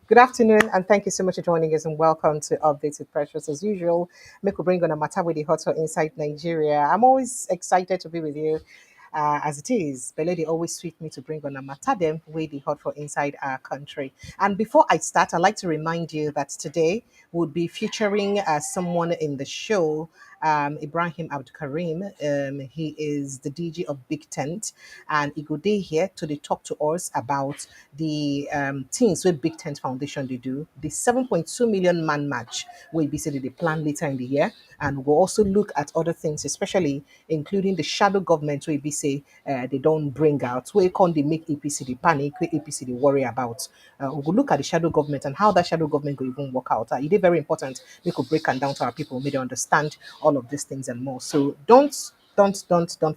Good afternoon, and thank you so much for joining us, and welcome to Updates with Precious. As usual, Mick will bring on a matter with the hot inside Nigeria. I'm always excited to be with you, as it is. But lady always sweet me to bring on a matter them with the hot for inside our country. And before I start, I'd like to remind you that today we'll be featuring someone in the show, Ibrahim Abdulkarim. He is the DG of Big Tent, and he go day here to talk to us about the things with Big Tent Foundation they do, the 7.2 million man match will be said they plan later in the year, and we'll also look at other things, especially including the shadow government where we say they don't bring out, where can they make APC the panic, where APC they worry about. We'll look at the shadow government and how that shadow government will even work out. It is very important. We could break and down to our people, make them understand all of these things and more. So don't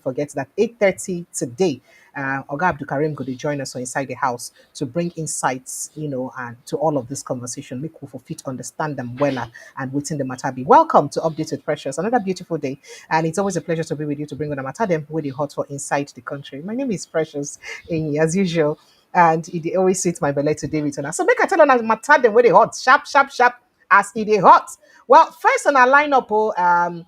forget that 8:30 today, Oga Abdul Karim going to join us on Inside the House to bring insights, and to all of this conversation, make we for fit understand them well and within the matter be. Welcome to Update with Precious, another beautiful day, and it's always a pleasure to be with you to bring on the matter them with the hot for inside the country. My name is Precious, as usual, and it always suits my belly today with us. So make I tell on matter them with the hot, sharp, sharp, sharp as it is hot. Well, first on our lineup,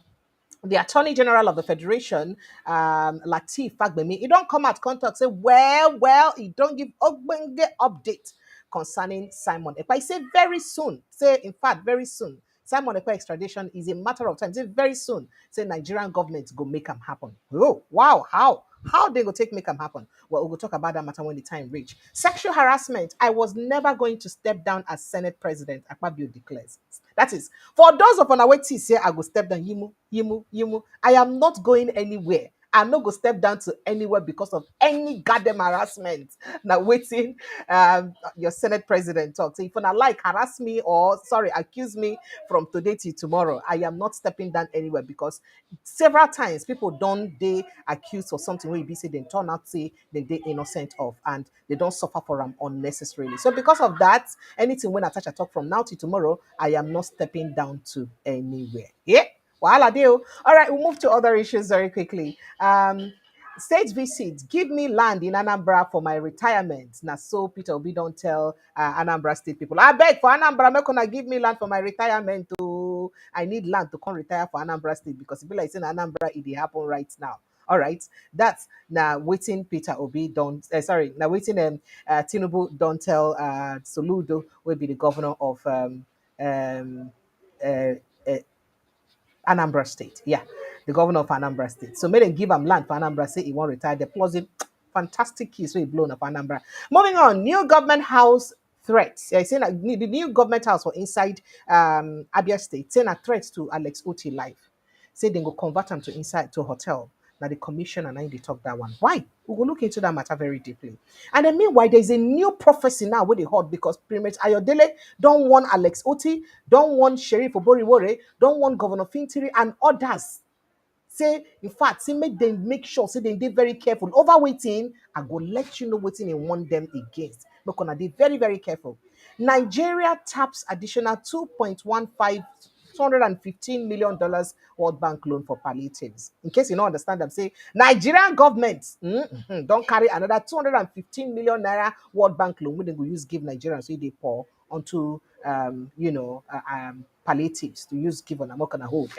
the Attorney General of the Federation, Lateef Fagbemi, he don't come out contact say, he don't give ogbonge update concerning Simon Ekpa. He say very soon, say in fact very soon. Simon Ekpa extradition is a matter of time. Say very soon. Say Nigerian government go make them happen. Oh wow, how? How they go take make them happen? Well, we'll talk about that matter when the time reach. Sexual harassment. I was never going to step down as Senate President. Akpabio declares. That is for those of on wait say I go step down. Yimu. I am not going anywhere. I'm not going to step down to anywhere because of any goddamn harassment. Now waiting, your Senate President talk. So if you not like harass me or accuse me from today till tomorrow, I am not stepping down anywhere because several times people don't they accuse of something where you be say they turn out say they innocent of and they don't suffer for them unnecessarily. So because of that, anything when Natasha talk from now till tomorrow, I am not stepping down to anywhere. Yeah. Well, deal. All right, we'll move to other issues very quickly. State visit. Give me land in Anambra for my retirement. Now, so Peter Obi don't tell Anambra State people. I beg for Anambra, make una give me land for my retirement. I need land to come retire for Anambra State because it be like saying Anambra, it happen right now. All right, that's now waiting. Peter Obi don't. Now waiting. Tinubu don't tell Soludo will be the governor of um, uh, uh, Anambra State. Yeah, the governor of Anambra State. So made them give him land for Anambra, say he won't retire. The plus it fantastic keys so he blown up Anambra. Moving on, new government house threats. Yeah, saying that the new government house for inside Abia State, saying a threat to Alex Oti life. Say they go convert them to inside to hotel. Now the commission and I they talk that one. Why? We will look into that matter very deeply. And then meanwhile, there's a new prophecy now with the hot because Primate Ayodele don't want Alex Oti, don't want Sheriff Oboriwore, don't want Governor Fintiri and others. Say, in fact, say make them make sure, say they very careful. Over waiting, I go let you know waiting and want them against. But gonna be very, very careful. Nigeria taps additional 2.15 $215 million World Bank loan for palliatives. In case you don't understand, I'm saying Nigerian government don't carry another 215 million naira World Bank loan when they go use give Nigerians so they pour onto palliatives to use give on a mock and a hold.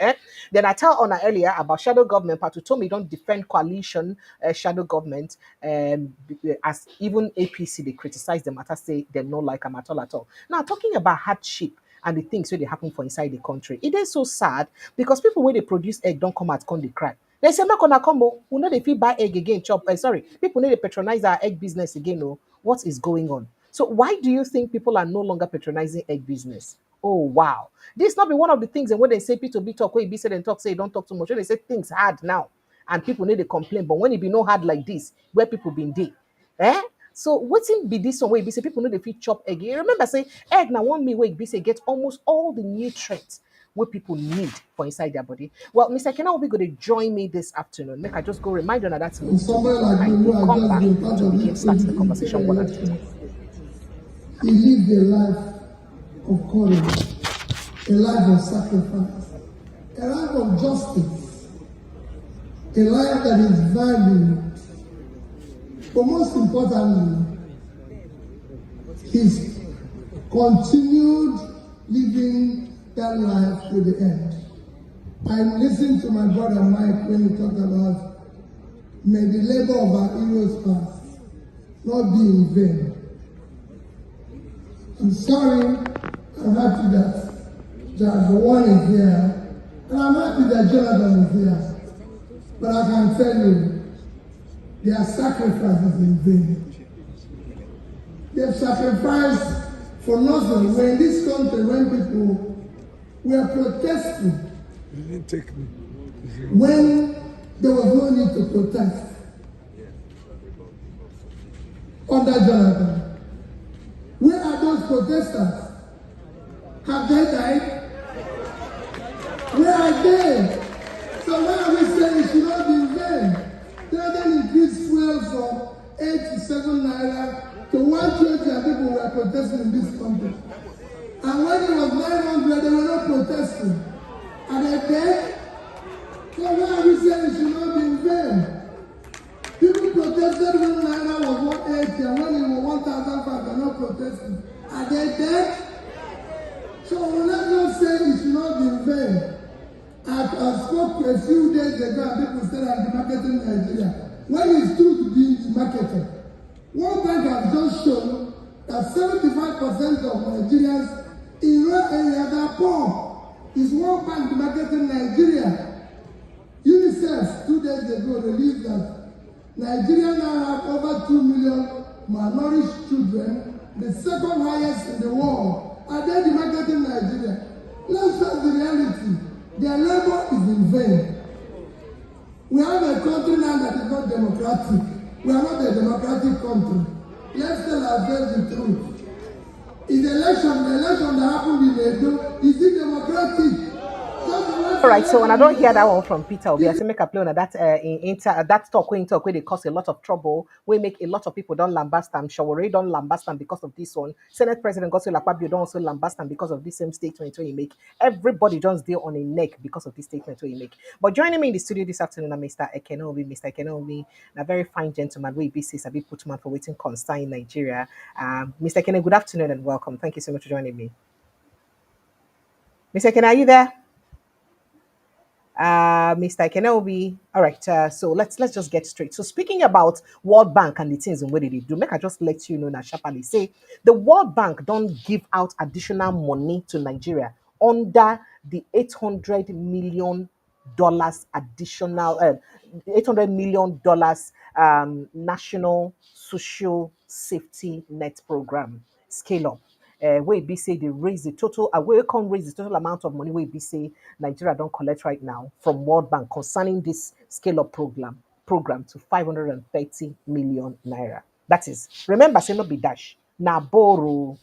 Then I tell Ona earlier about shadow government, but to tell me don't defend coalition shadow government as even APC they criticize them matter say they don't like them at all. Now talking about hardship and the things where they happen for inside the country. It is so sad because people where they produce egg don't come out come they cry. They say make una come, we know they feel buy egg again, chop. People need to patronize our egg business again. Oh, what is going on? So why do you think people are no longer patronizing egg business? Oh wow. This not be one of the things and when they say P2B talk, where be said and talk, say don't talk too much. When they say things hard now and people need to complain, but when it be no hard like this, where people been dey. So wetin be this one wey be say people know dey fit chop egg? You remember say egg na one meal wey be say get almost all the nutrients what people need for inside their body. Well, Mr. Kenna will be going to join me this afternoon. Make I just go remind you that that's me. Somewhere like I you, will I come just back been part to of begin this starting the AGF conversation one at a election. time. He lived a life of courage, a life of sacrifice, a life of justice, a life that is valued, but most importantly, his continued living that life to the end. I listened to my brother Mike when he talked about may the labor of our heroes past not be in vain. I'm sorry, I'm happy that one is here, and I'm happy that Jonathan is here. But I can tell you, their sacrifice is in vain. They've sacrificed for nothing. We're in this country when people were protesting. You didn't take me. When there was no need to protest under Jonathan. Where are those protesters? Have they died? Where are they? So why are we saying it should not be in vain? They then increased fuel from 8 to 7 naira to 120, and people were protesting in this country. And when it was 900, they were not protesting. Are they dead? So why are we saying it should not be in vain? People protested when naira was 180, and when it was 1,500, they're not protesting. Are they dead? So let's not say it should not be in vain. I spoke a few days ago, and people said I'm demarketing Nigeria. When it's true to be demarketed, World Bank has just shown that 75% of Nigerians in rural areas are poor. Is World Bank demarketing Nigeria? UNICEF 2 days ago released that Nigeria now have over 2 million malnourished children, the second highest in the world. Are they demarketing Nigeria? Let's face the reality. Their labor is in vain. We have a country now that is not democratic. We are not a democratic country. Let's tell ourselves the truth. Is the election that happened in Edo, is it democratic? All right, so when I don't hear that one from Peter, Obi, I say make a play on that that talk where they cause a lot of trouble. We make a lot of people don't lambast them. Shawari don't lambast them because of this one. Senate President Godswill Akpabio don't also lambast them because of this same statement where you make. Everybody just deal on a neck because of this statement where you make. But joining me in the studio this afternoon are Mr. Ekenobi. Mr. Ekenobi, a very fine gentleman. We be says a bit putman for waiting concern in Nigeria. Mr. Ekene, good afternoon and welcome. Thank you so much for joining me. Mr. Ekene, are you there? Mr. Kenobi. All right, so let's just get straight. So speaking about World Bank and the things and what did they do, make I just let you know that sharply say the World Bank don't give out additional money to Nigeria under the $800 million additional $800 million national social safety net program scale up. Where be say they raise the total, we can't raise the total amount of money where be say Nigeria don't collect right now from World Bank concerning this scale up program to 530 million naira. That is, remember, say not be dash. Now borrow.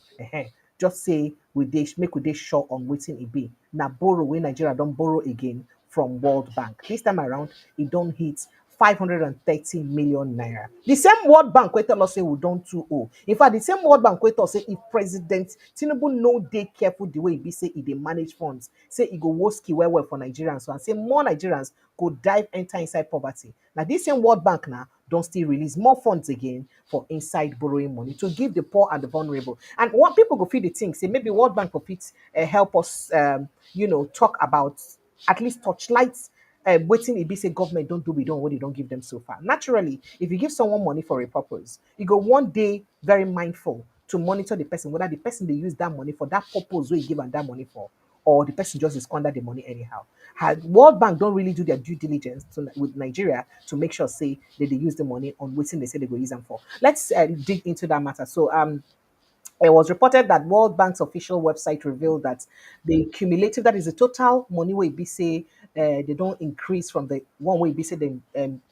Just say make we dey sure on waiting it be. Now borrow when Nigeria don't borrow again from World Bank. This time around, it don't hit 530 million naira. The same World Bank wey tell us say we don't too owe. In fact, the same World Bank wey tell us say if President Tinubu no dey careful the way he be say he dey manage funds, say he go woski well for Nigerians, so and say more Nigerians go dive enter inside poverty. Now this same World Bank now don't still release more funds again for inside borrowing money to give the poor and the vulnerable. And what people go feel the thing, say maybe World Bank profits help us, talk about at least touchlights waiting it be say government don't do we don't what they don't give them so far. Naturally, if you give someone money for a purpose, you go one day very mindful to monitor the person, whether the person they use that money for that purpose where you give them that money for, or the person just squander the money anyhow. World Bank don't really do their due diligence with Nigeria to make sure say that they use the money on waiting they say they go use them for. Let's dig into that matter. So it was reported that World Bank's official website revealed that the cumulative, that is the total money where be say they don't increase from the one way be say they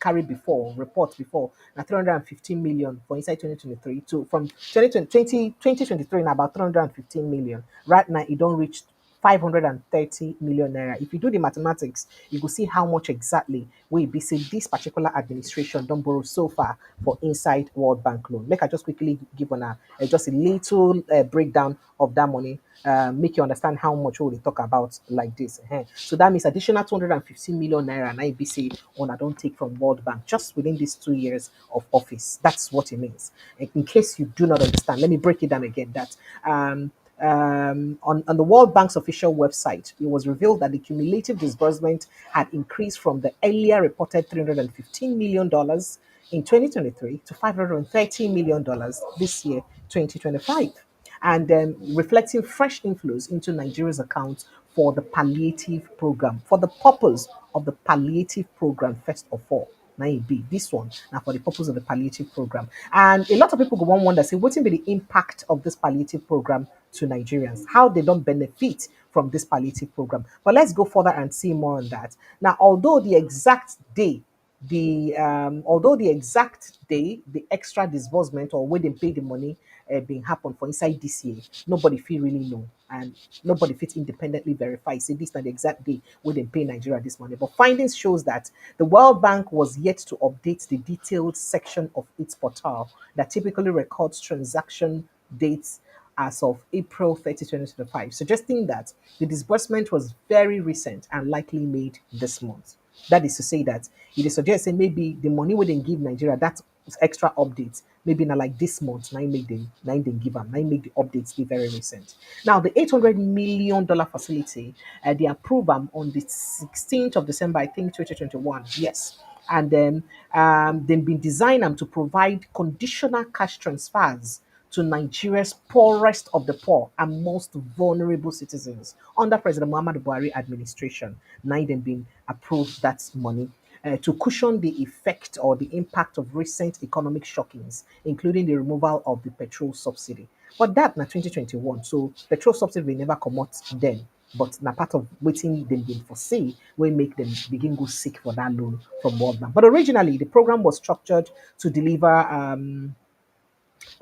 carried before, report before, now 315 million for inside 2023 to from 2023 now about 315 million. Right now, it don't reach 530 million naira. If you do the mathematics, you will see how much exactly we be say this particular administration don't borrow so far for inside World Bank loan. Make I just quickly give on just a little breakdown of that money. Make you understand how much we talk about like this. So that means additional 250 million naira and IBC on I don't take from World Bank just within these 2 years of office. That's what it means. In case you do not understand, let me break it down again. That on the World Bank's official website, it was revealed that the cumulative disbursement had increased from the earlier reported $315 million in 2023 to $530 million this year, 2025, and reflecting fresh inflows into Nigeria's accounts for the palliative program, for the purpose of the palliative program, first of all. Now it be this one now for the purpose of the palliative program. And a lot of people go on wonder, say, what will be the impact of this palliative program to Nigerians? How they don't benefit from this palliative program. But let's go further and see more on that. Now, although the exact day the extra disbursement or when they pay the money being happen for inside this year, nobody feel really know, and nobody fit independently verify say this na the exact day when they pay Nigeria this money. But findings shows that the World Bank was yet to update the detailed section of its portal that typically records transaction dates as of April 30, 2025, suggesting that the disbursement was very recent and likely made this month. That is to say that it is suggesting maybe the money we didn't give Nigeria, that extra updates, maybe not like this month, now they give them, now make the updates be very recent. Now, the $800 million facility, they approved them on the 16th of December, I think 2021. Yes. And then they've been designed to provide conditional cash transfers to Nigeria's poorest of the poor and most vulnerable citizens under President Muhammadu Buhari administration. Now they've been approved that money to cushion the effect or the impact of recent economic shockings, including the removal of the petrol subsidy. But that na 2021, so petrol subsidy will never come out then. But na part of waiting them been foresee will make them begin go seek for that loan from World Bank. But originally, the program was structured to deliver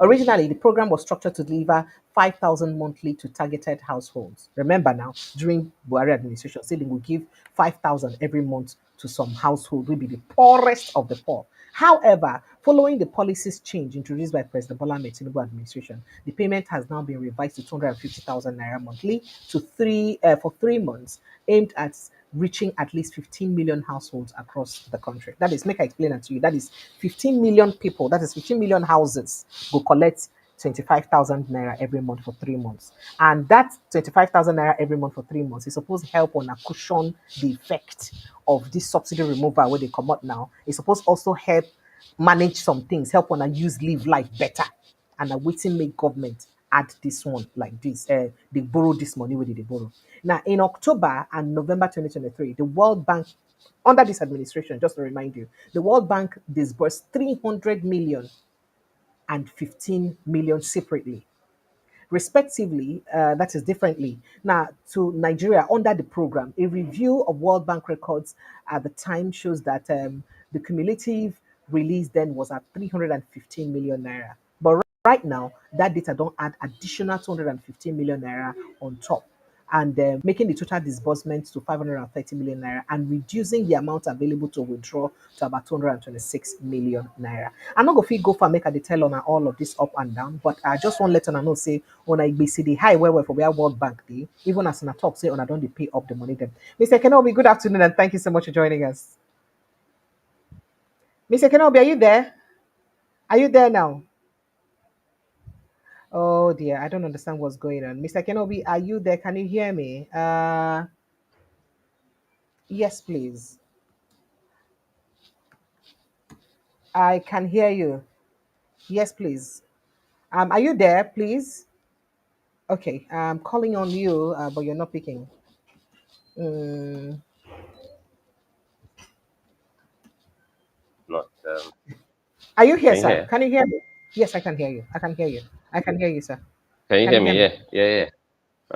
Originally, the program was structured to deliver 5,000 monthly to targeted households. Remember now, during Buhari administration, say they will give 5,000 every month to some household will be the poorest of the poor. However, following the policies change introduced by President Bola Ahmed Tinubu administration, the payment has now been revised to 250,000 naira monthly to for 3 months, aimed at reaching at least 15 million households across the country. That is, make I explain it to you. That is 15 million people. That is 15 million houses will collect 25,000 naira every month for 3 months. And that 25,000 naira every month for 3 months is supposed to help on a cushion the effect of this subsidy removal where they come out now. It's supposed to also help manage some things, help on a use live life better. And a waiting make government add this one like this. They borrow this money where they borrow. Now in October and November 2023, the World Bank under this administration, just to remind you, the World Bank disbursed 300 million and 15 million separately, respectively, that is differently. Now, to Nigeria under the program, a review of World Bank records at the time shows that the cumulative release then was at 315 million naira. But right now, that data don't add additional 215 million naira on top, and making the total disbursements to 530 million naira and reducing the amount available to withdraw to about 226 million naira. I'm not going to go for make a detail on all of this up and down, but I just want to let on know say on I see the high where for where World Bank day, even as in a talk say on I don't they pay up the money them. Mr. Kenobi, good afternoon and thank you so much for joining us. Mr. Kenobi, are you there? Are you there now? Oh dear, I don't understand what's going on. Mr. Kenobi, are you there? Can you hear me? Yes, please. I can hear you. Yes, please. Are you there, please? Okay, I'm calling on you, but you're not picking. Mm, Not. are you here, Can you sir? hear? Can you hear me? Yes, I can hear you. I can hear you. I can hear you, sir. Can you Can hear you hear me? me? Yeah, yeah, yeah.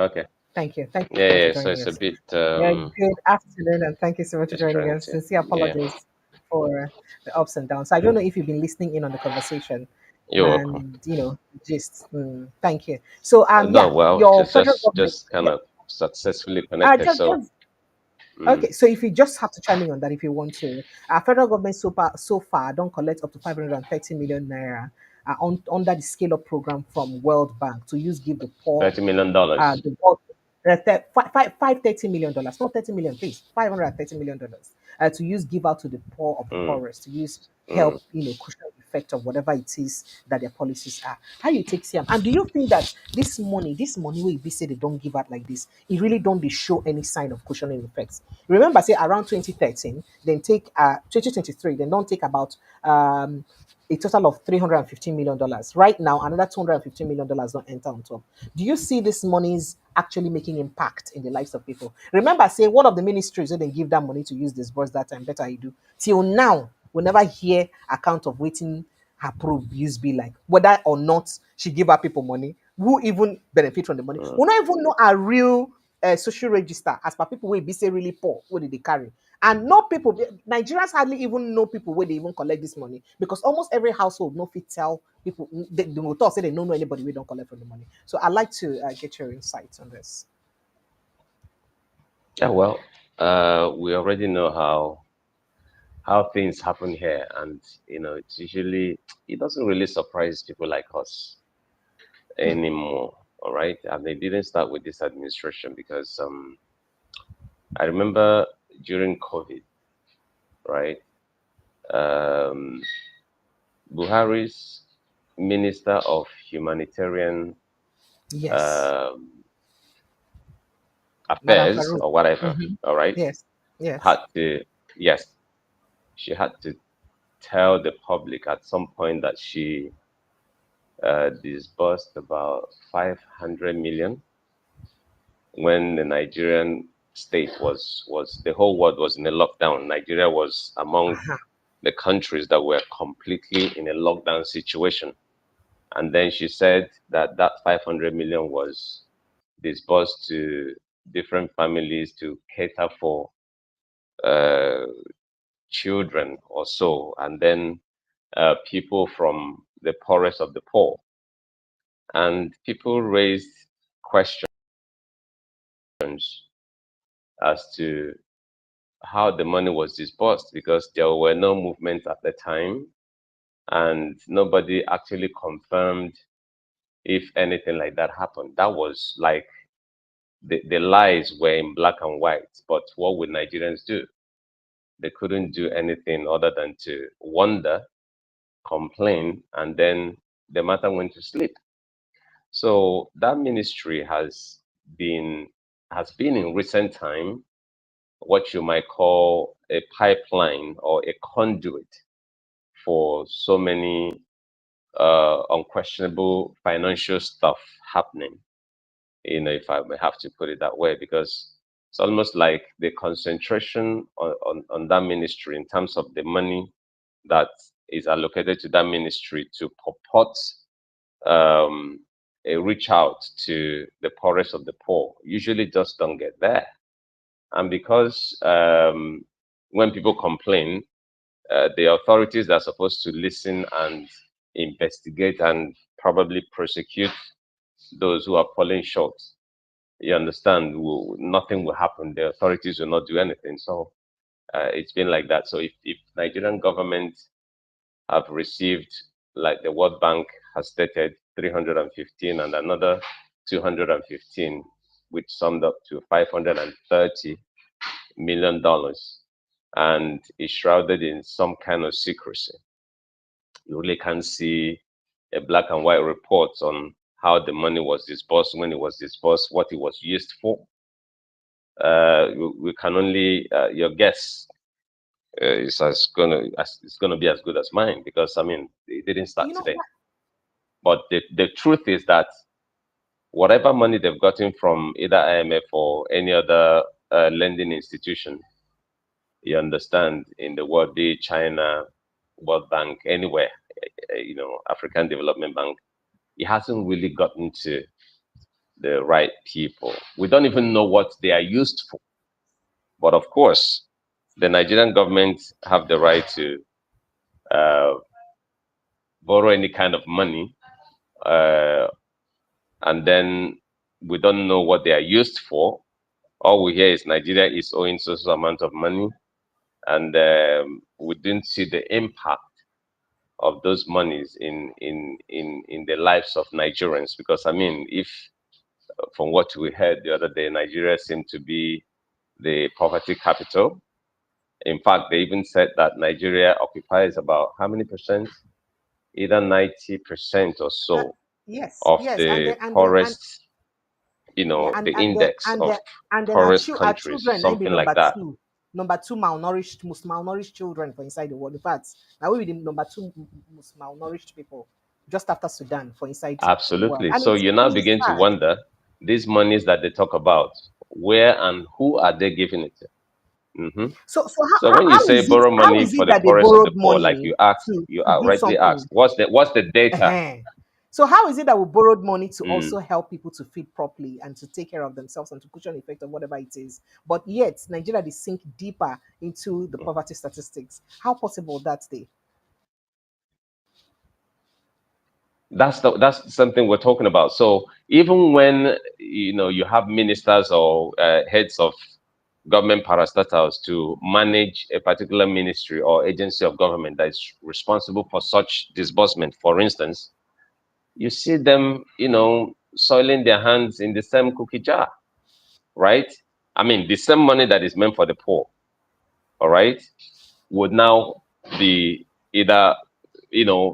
Okay. Thank you. Thank you Yeah, so much for yeah. So joining it's a us. bit Yeah, good afternoon, and thank you so much for just joining trying us. to. Sincere Yeah. apologies for the ups and downs. I don't know if you've been listening in on the conversation, You're welcome. and just thank you. So, No, yeah, well, your just federal just government. just kind Yeah, of successfully connected. So, just mm, okay, so if you just have to chime in on that, if you want to, federal government so far don't collect up to 530 million naira under the scale up program from World Bank to use give the poor, $30 million. the world, $530 million, not 30 million, please, $530 million to use give out to the poor of the Mm, poorest, to use mm, help cushion effect of whatever it is that their policies are. How you take see am? And do you think that this money wey be say they don't give out like this, it really don't dey show any sign of cushioning effects? Remember, say around 2013, then take 2023, then don't take about a total of $315 million. Right now, another $215 million don't enter on top. Do you see these monies actually making impact in the lives of people? Remember, say one of the ministries that they give that money to use disburse that time, better you do. Till now, we never hear account of waiting her probe use be like, whether or not she give her people money, who even benefit from the money. We don't even know a real social register as per people will be say really poor, what did they carry? And no people, Nigerians hardly even know people where they even collect this money, because almost every household no fit tell people, they will talk, say they don't know anybody we don't collect from the money. So I'd like to get your insights on this. Yeah, well, we already know how things happen here, and it's usually, it doesn't really surprise people like us anymore. All right, and they didn't start with this administration, because I remember during COVID, right? Um, Buhari's Minister of Humanitarian Yes. um, Madam Affairs Farouk. or whatever, Hmm. all right, Yes. Yes. had to, yes, she had to tell the public at some point that she disbursed about 500 million when the Nigerian state was the whole world was in a lockdown. Nigeria was among Uh-huh. the countries that were completely in a lockdown situation. And then she said that that 500 million was disbursed to different families to cater for uh, children or so, and then people from the poorest of the poor. And people raised questions as to how the money was disbursed, because there were no movements at the time, and nobody actually confirmed if anything like that happened. That was like the lies were in black and white. But what would Nigerians do? They couldn't do anything other than to wonder, complain, and then the matter went to sleep. So that ministry been has been in recent time what you might call a pipeline or a conduit for so many unquestionable financial stuff happening. If I may have to put it that way, because it's almost like the concentration on that ministry in terms of the money that is allocated to that ministry to purport um, a reach out to the poorest of the poor usually just don't get there. And because when people complain, the authorities that are supposed to listen and investigate and probably prosecute those who are falling short, you understand, nothing will happen. The authorities will not do anything. So it's been like that. So if Nigerian government have received, like the World Bank has stated, 315 and another 215, which summed up to $530 million, and is shrouded in some kind of secrecy. You really can't see a black and white report on how the money was disbursed, when it was disbursed, what it was used for. We can only your guess is it's gonna be as good as mine, because I mean it didn't start You know, today. But the truth is that whatever money they've gotten from either IMF or any other lending institution, you understand, in the world, be it China, World Bank, anywhere, African Development Bank, it hasn't really gotten to the right people. We don't even know what they are used for. But of course, the Nigerian government have the right to uh, borrow any kind of money, uh, and then we don't know what they are used for. All we hear is Nigeria is owing so amount of money, and we didn't see the impact of those monies in the lives of Nigerians. Because I mean, if from what we heard the other day, Nigeria seemed to be the poverty capital. In fact, they even said that Nigeria occupies about how many percent? either 90% or so Yes, of yes, the and poorest, yeah, the index of and then poorest our countries, children may be something like that. number two malnourished, most malnourished children for inside the world. In fact, now we be the number two most malnourished people, just after Sudan for inside the world, Absolutely. and So it's you now really begin to sad. wonder, these monies that they talk about, where and who are they giving it to? So So when you say borrow how money is for it the that they poorest of the borrowed poor, like money you to are do rightly asked, something? what's the data? uh So how is it that we borrowed money to Mm. also help people to feed properly and to take care of themselves and to cushion the effect of whatever it is, but yet Nigeria they sink deeper into the poverty statistics? How possible that's the That's something we're talking about. So even when you have ministers or heads of government parastatals to manage a particular ministry or agency of government that is responsible for such disbursement, for instance, you see them, soiling their hands in the same cookie jar, right? I mean, the same money that is meant for the poor, all right, would now be either,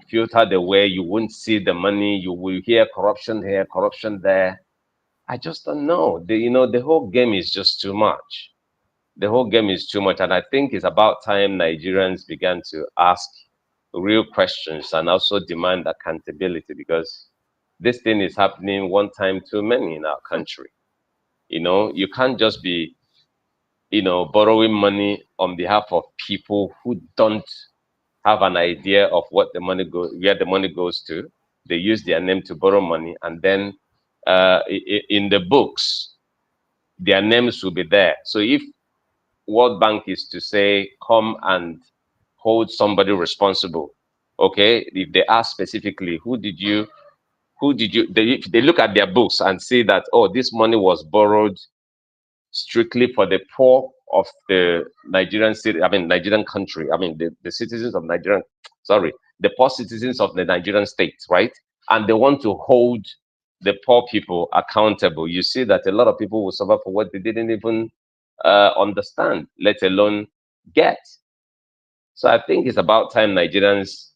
filtered away. You won't see the money. You will hear corruption here, corruption there. I just don't know. The whole game is just too much. The whole game is too much. And I think it's about time Nigerians began to ask real questions and also demand accountability, because this thing is happening one time too many in our country. You can't just be, borrowing money on behalf of people who don't have an idea of where the money goes to. They use their name to borrow money, and then in the books, their names will be there. So if World Bank is to say, come and hold somebody responsible, okay, if they ask specifically, if they look at their books and see that, oh, this money was borrowed strictly for the poor of the Nigerian city, I mean Nigerian country, I mean the citizens of Nigerian, sorry, the poor citizens of the Nigerian state, right? And they want to hold the poor people accountable. You see that a lot of people will suffer for what they didn't even understand, let alone get. So I think it's about time Nigerians,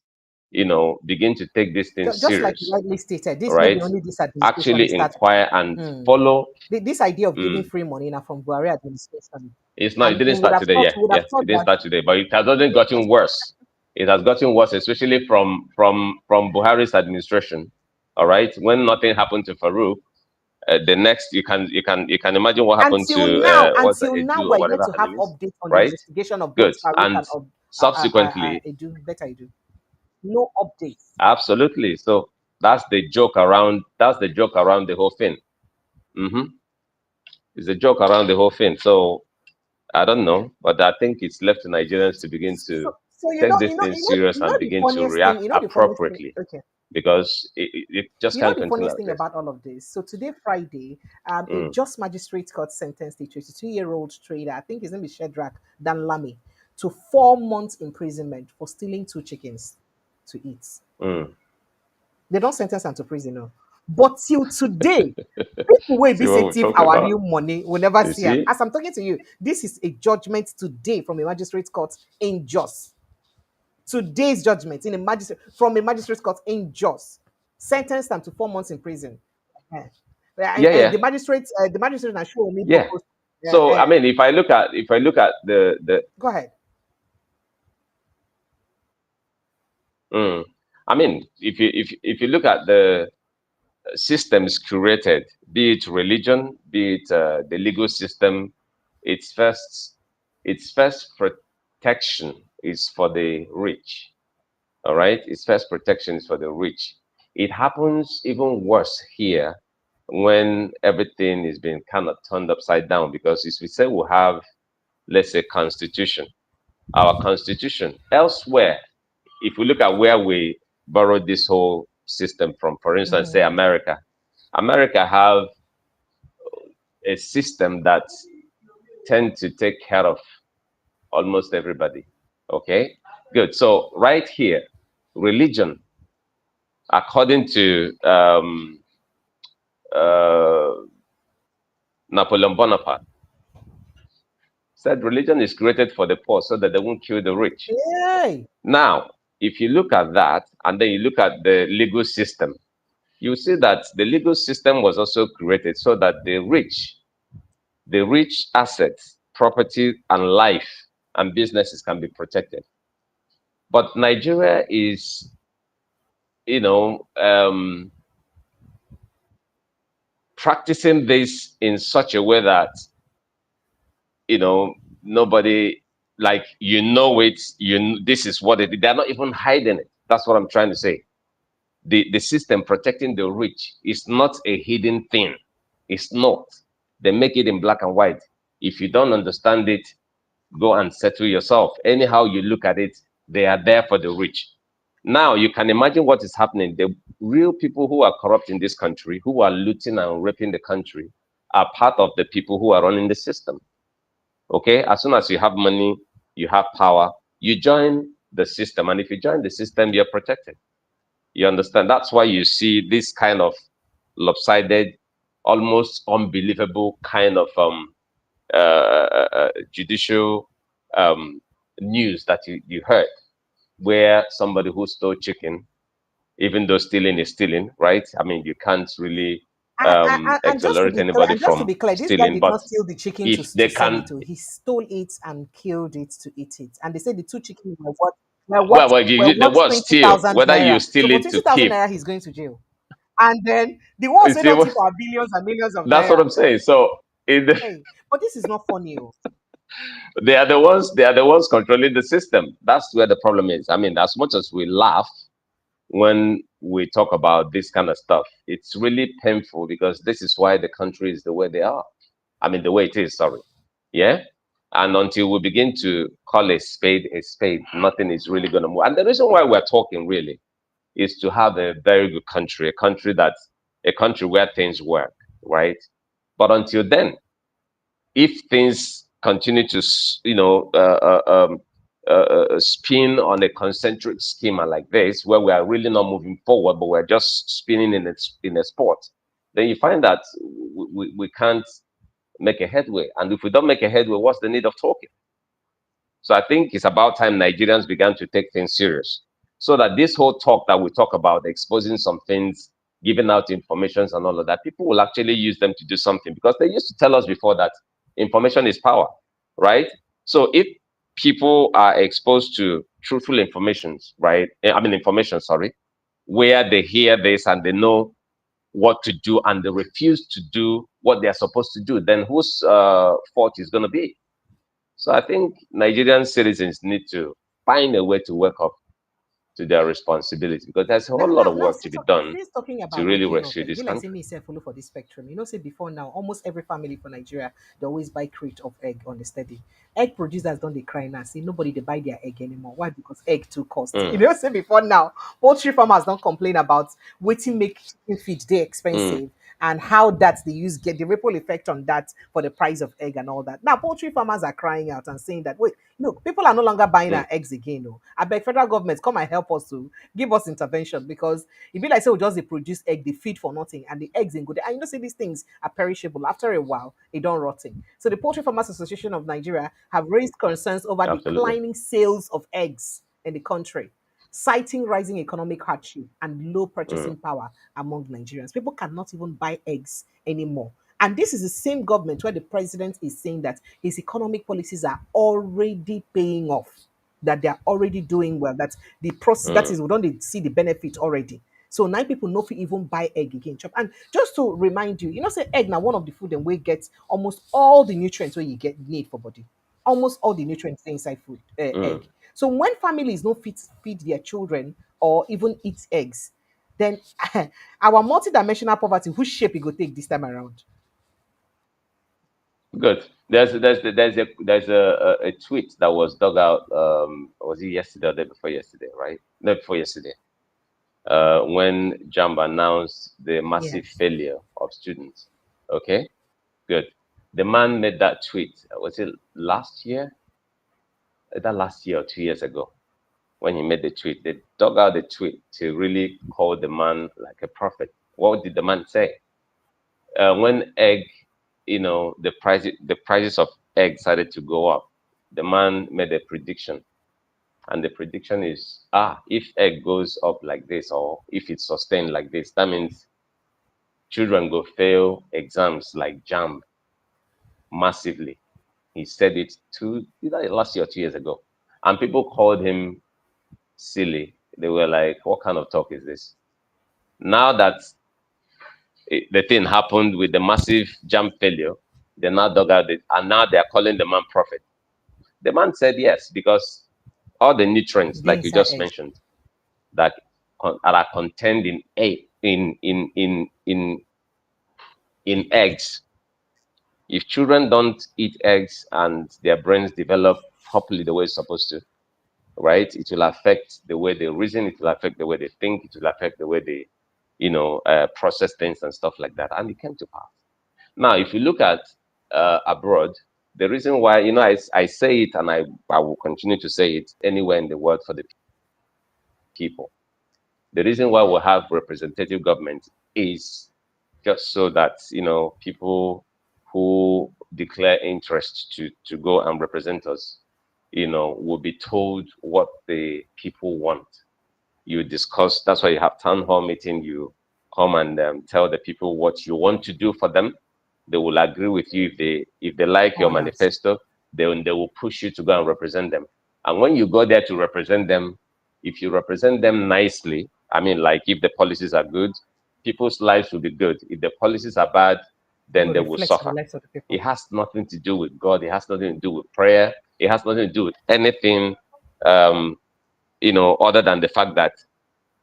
begin to take this thing just like you serious, rightly stated, this not be right? only this administration they Actually start. inquire and Mm. follow. This idea of giving Mm. free money now from Buhari administration, It's not. It and didn't start today. Yeah, we would yeah. have It thought didn't that start today, but it has only gotten worse. It has gotten worse, especially from Buhari's administration. All right. When nothing happened to Farouk, the next you can imagine what happened to what's that, until now Edu or we're yet whatever to her have name is, updates on the right? investigation of Good. both Farouk And and subsequently, Edu. Better Edu. No updates. absolutely. So that's the joke around. That's the joke around the whole thing. hmm It's a joke around the whole thing. So I don't know, but I think it's left to Nigerians to begin to So take this thing serious and the begin to funniest thing, react the funniest thing. appropriately, Okay, because it just you know can't the continue funniest like thing this. about all of this. So today, Friday, a Mm, just magistrate court sentenced a 22-year-old trader, I think his name is Shedrack Danlami, to 4 months imprisonment for stealing two chickens to eat. mm. They don't sentence them to prison, no. But till today, people will See be what say we're thief talking our about? real money. We'll never You see them. see? As I'm talking to you, this is a judgment today from a magistrate court in Jos. Today's judgment in a magistrate from a magistrate court in Jos, sentenced them to 4 months in prison. Eh. Yeah, yeah, The magistrate na show me yeah. purpose. So I mean, if I look at the Go ahead. mm, I mean, if you look at the systems curated, be it religion, be it the legal system, its first its first protection is for the rich. All right, its first protection is for the rich. It happens even worse here when everything is being kind of turned upside down, because as we say, we have, let's say, constitution, our constitution. Elsewhere, if we look at where we borrowed this whole system from, for instance, say America have a system that tend to take care of almost everybody. Okay, good. So right here, religion, according to uh, Napoleon Bonaparte, said religion is created for the poor so that they won't kill the rich. Yay! Now, if you look at that and then you look at the legal system, you see that the legal system was also created so that the rich assets, property, and life and businesses can be protected. But Nigeria is, you know, practicing this in such a way that, nobody, like, this is what it. They're not even hiding it. That's what I'm trying to say. The system protecting the rich is not a hidden thing. It's not. They make it in black and white. If you don't understand it, go and settle yourself. Anyhow you look at it, they are there for the rich. Now you can imagine what is happening. The real people who are corrupt in this country, who are looting and raping the country, are part of the people who are running the system. Okay, as soon as you have money, you have power, you join the system, and if you join the system, you're protected. You understand? That's why you see this kind of lopsided, almost unbelievable kind of judicial news that you heard, where somebody who stole chicken, even though stealing is stealing, right? I mean, you can't really And just to exonerate be clear, anybody from this guy stealing, did but not steal the chicken if to they sell can, it to. He stole it and killed it to eat it. And they said the two chickens were what were what well, were the worth word twenty steal, thousand whether you naira. So steal for it to 20,000 keep, naira, he's going to jail. And then the ones you who see, don't think are billions and millions of that's what naira. I'm saying. So in the, Hey, but this is not funny. Oh. they are the ones controlling the system. That's where the problem is. I mean, as much as we laugh when we talk about this kind of stuff, it's really painful because this is why the country is the way they are. I mean, the way it is, sorry. Yeah. And until we begin to call a spade, nothing is really going to move. And the reason why we're talking really is to have a very good country, a country where things work, right? But until then, if things continue to, spin on a concentric schema like this, where we are really not moving forward, but we're just spinning in a sport, then you find that we can't make a headway. And if we don't make a headway, what's the need of talking? So I think it's about time Nigerians began to take things serious, so that this whole talk that we talk about, exposing some things, giving out informations and all of that, people will actually use them to do something, because they used to tell us before that information is power, right? So if people are exposed to truthful informations, right? Information, sorry, where they hear this and they know what to do and they refuse to do what they are supposed to do, then whose fault is going to be? So I think Nigerian citizens need to find a way to wake up to their responsibility, because there's a whole lot of work to be done Since talking to about really waking up, rescue it this be like say country. me say follow for this spectrum. You know, say before now, almost every family for Nigeria, they always buy crate of egg on the steady. Egg producers don't they cry now. See, nobody they buy their egg anymore. Why? Because egg too cost. You Mm, know, say before now, poultry farmers don't complain about waiting make chicken feed they mm, expensive and how that they use get the ripple effect on that for the price of egg and all that. Now, poultry farmers are crying out and saying that wait, look, people are no longer buying mm, our eggs again. No, I beg federal government come and help us to give us intervention, because it be like say we just they produce egg, they feed for nothing, and the eggs in good. And you know, say these things are perishable. After a while, they don't rotting. So the Poultry Farmers Association of Nigeria have raised concerns over absolutely. declining sales of eggs in the country, citing rising economic hardship and low Mm, purchasing power among Nigerians. People cannot even buy eggs anymore. And this is the same government where the president is saying that his economic policies are already paying off, that they are already doing well, that the process that mm, is we don't see the benefit already. So now people no fit even buy egg again. Chop. And just to remind you, you know, say egg now one of the food and we get almost all the nutrients where you get need for body. Almost all the nutrients dey inside food, mm. egg. So when families no fit feed their children or even eat eggs, then our multidimensional poverty, which shape it go take this time around? Good. There's a tweet that was dug out. Was it yesterday or the day before yesterday? Right? No, before yesterday. When Jump announced the massive Yes. failure of students. Okay. Good. The man made that tweet. Was it last year? Either last year or 2 years ago, when he made the tweet. They dug out the tweet to really call the man like a prophet. What did the man say? When egg, the prices of egg started to go up, the man made a prediction And the prediction is, if egg goes up like this, or if it's sustained like this, that means children go fail exams like JAMB massively. He said it either last year or 2 years ago. And people called him silly. They were like, what kind of talk is this? Now that the thing happened with the massive JAMB failure, they now dug out it, and now they're calling the man prophet. The man said yes, because all the nutrients, like you just mentioned, that are contained in eggs. If children don't eat eggs and their brains develop properly the way it's supposed to, right, it will affect the way they reason, it will affect the way they think, it will affect the way they, process things and stuff like that. And it came to pass. Now, if you look at abroad, the reason why, I say it, and I will continue to say it anywhere in the world for the people. The reason why we have representative government is just so that, people who declare interest to go and represent us, will be told what the people want. You discuss, that's why you have town hall meeting, you come and tell the people what you want to do for them. They will agree with you. If they like your manifesto, they will push you to go and represent them. And when you go there to represent them, if you represent them nicely, I mean, like if the policies are good, people's lives will be good. If the policies are bad, then they will suffer. It has nothing to do with God. It has nothing to do with prayer. It has nothing to do with anything, other than the fact that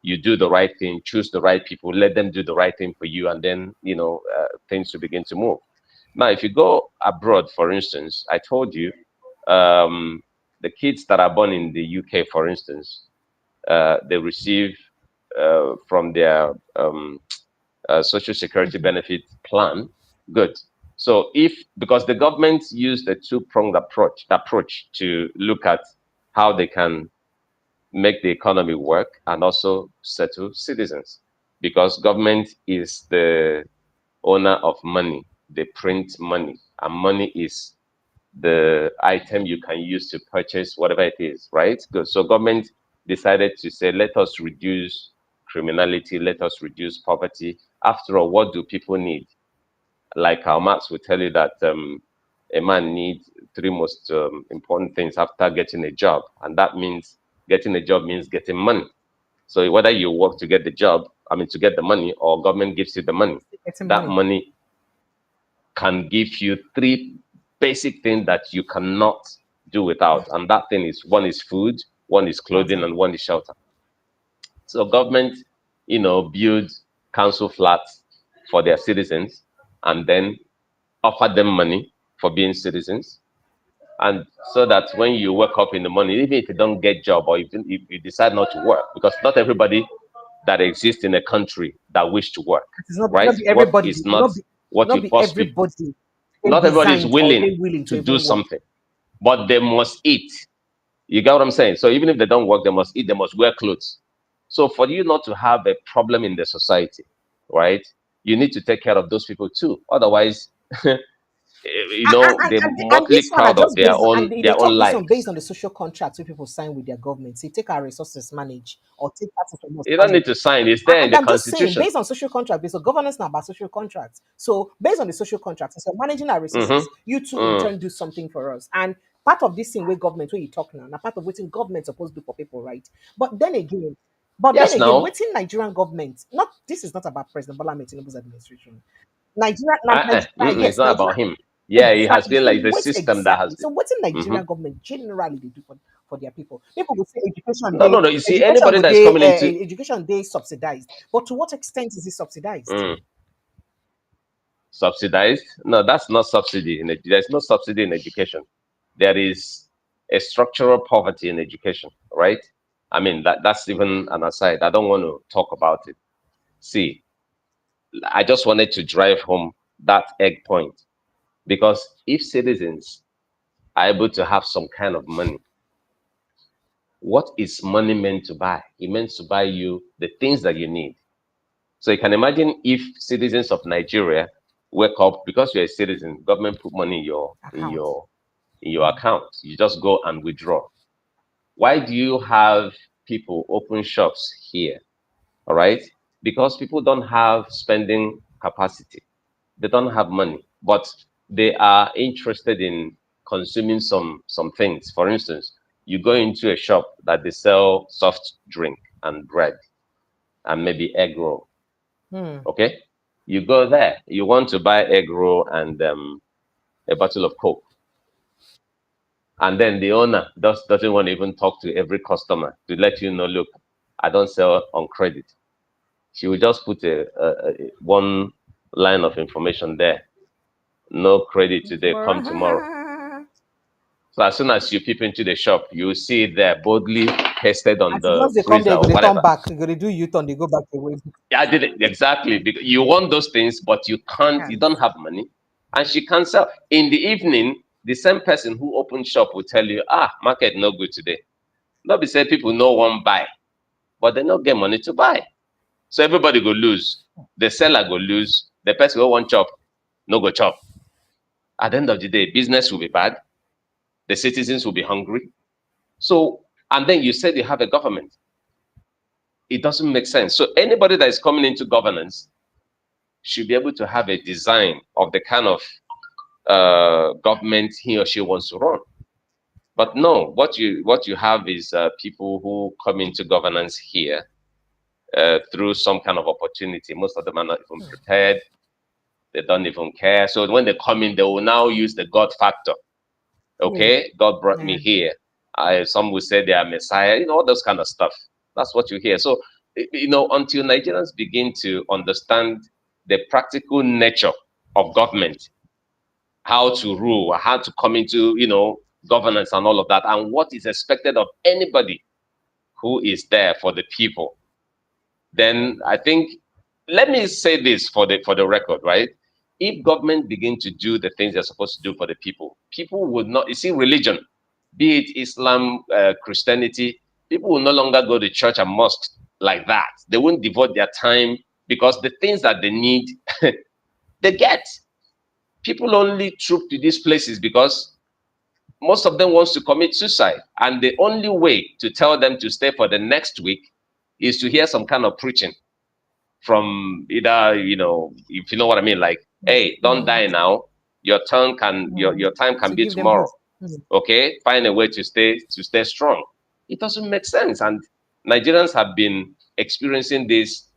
you do the right thing, choose the right people, let them do the right thing for you, and then, things will begin to move. Now, if you go abroad, for instance, I told you, the kids that are born in the UK, for instance, they receive from their social security benefit plan. Good. So because the government used a two-pronged approach to look at how they can make the economy work and also settle citizens, because government is the owner of money. They print money, and money is the item you can use to purchase whatever it is, right? Good. So government decided to say, let us reduce criminality, let us reduce poverty. After all, what do people need? Like Karl Marx would tell you that a man needs three most important things after getting a job, and that means getting a job means getting money. So whether you work to get the job, to get the money, or government gives you the money, that money can give you three basic things that you cannot do without. And that thing is, one is food, one is clothing, and one is shelter. So government, build council flats for their citizens and then offer them money for being citizens. And so that when you wake up in the morning, even if you don't get job, or even if you decide not to work, because not everybody that exists in a country that wish to work, right? Everybody is not what you force people. Not everybody is willing to do something, but they must eat. You get what I'm saying? So even if they don't work, they must eat, they must wear clothes. So for you not to have a problem in the society, right, you need to take care of those people too. Otherwise, they're mostly proud of their own lives. Based on the social contracts where people sign with their government, say take our resources manage, or take part of You don't need to sign. It's there in the Constitution. Just saying, based on social contract, because governance now about social contracts. So based on the social contracts, so managing our resources, you too in turn do something for us. And part of this thing with government, where you talk now part of what government supposed to do for people, right? But then again, within Nigerian government, this is not about President Bola Ahmed Tinubu's administration. It's not about him. Yeah, it has been like the system that has been. So what's in Nigerian government generally they do for their people? People will say education. No. You see, anybody that's coming into education, they subsidized. But to what extent is it subsidized? Subsidized? No, that's not subsidy. There's no subsidy in education. There is a structural poverty in education, right? That's even an aside. I don't want to talk about it. See, I just wanted to drive home that egg point. Because if citizens are able to have some kind of money, what is money meant to buy? It meant to buy you the things that you need. So you can imagine if citizens of Nigeria wake up, because you're a citizen, government put money in your account. You just go and withdraw. Why do you have people open shops here? All right, because people don't have spending capacity. They don't have money, but they are interested in consuming some things. For instance, you go into a shop that they sell soft drink and bread and maybe egg roll. Hmm. Okay, you go there, you want to buy egg roll and a bottle of Coke, and then the owner doesn't want to even talk to every customer to let you know, look, I don't sell on credit. She will just put a one line of information there. No credit today, come tomorrow. So as soon as you peep into the shop, you will see it there boldly pasted on As it the once they come freezer there, or they turn whatever. back. You go to do U-turn, they go back away. Yeah, I did it exactly because you want those things, but you can't. You Can't. don't have money, and she can't sell. In the evening, the same person who opened shop will tell you, market no good today. Not be say people no one buy, but they not get money to buy. So everybody go lose. The seller go lose. The person who want chop, no go chop. At the end of the day, business will be bad. The citizens will be hungry. So, and then you said you have a government. It doesn't make sense. So anybody that is coming into governance should be able to have a design of the kind of government he or she wants to run. But no, what you have is people who come into governance here through some kind of opportunity. Most of them are not even prepared. They don't even care. So when they come in, they will now use the God factor. Yeah. Okay, God brought me Yeah. here. Some will say they are Messiah. All those kind of stuff. That's what you hear. So until Nigerians begin to understand the practical nature of government, how to rule, how to come into governance and all of that, and what is expected of anybody who is there for the people, then I think, let me say this for the record, right? If government begin to do the things they're supposed to do for the people would not. You see, religion, be it Islam, Christianity, people will no longer go to church and mosques like that. They won't devote their time because the things that they need, they get. People only troop to these places because most of them wants to commit suicide, and the only way to tell them to stay for the next week is to hear some kind of preaching from either, if you know what I mean, like, hey, don't Mm. die now. Your turn can your Mm. time can To be give them tomorrow. hope. Mm. Okay, find a way to stay strong. It doesn't make sense, and Nigerians have been experiencing this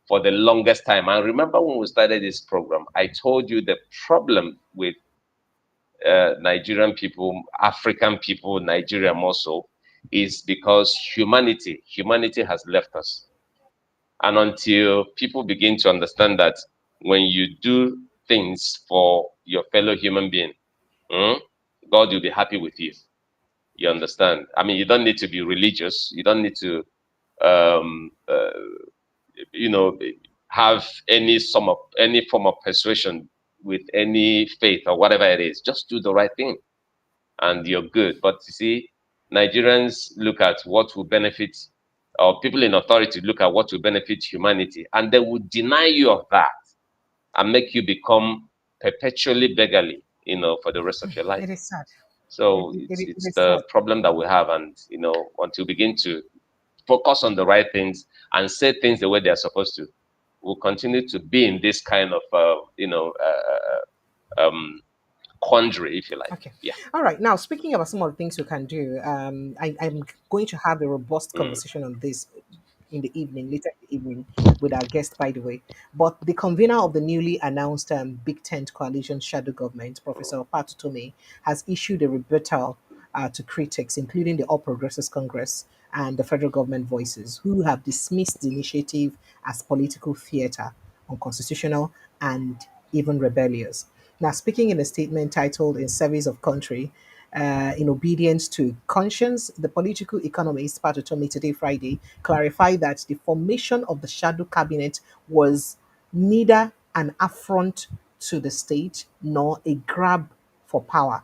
for the longest time. And remember when we started this program, I told you the problem with Nigerian people, African people, Nigeria more so, is because humanity has left us. And until people begin to understand that when you do things for your fellow human being, mm, God will be happy with you. You understand? I mean, you don't need to be religious. You don't need to, um, uh, you know, have any form of persuasion with any faith or whatever it is. Just do the right thing, and you're good. But you see, Nigerians look at what will benefit, or people in authority look at what will benefit humanity, and they will deny you of that and make you become perpetually beggarly, for the rest of your life. It is sad. It, So it, it's it it's is the sad. problem that we have, and until we begin to focus on the right things and say things the way they are supposed to, we'll continue to be in this kind of um, quandary, if you like. Okay. Yeah. All right. Now, speaking about some of the things we can do, I'm going to have a robust Mm. conversation on this in the evening, later in the evening, with our guest, by the way. But the convener of the newly announced Big Tent Coalition shadow government, Professor Opatutome, has issued a rebuttal to critics, including the All Progressives Congress and the federal government voices, who have dismissed the initiative as political theater, unconstitutional, and even rebellious. Now, speaking in a statement titled In Service of Country, in obedience to conscience, the political economist, Patotomi, today, Friday, clarified that the formation of the shadow cabinet was neither an affront to the state nor a grab for power,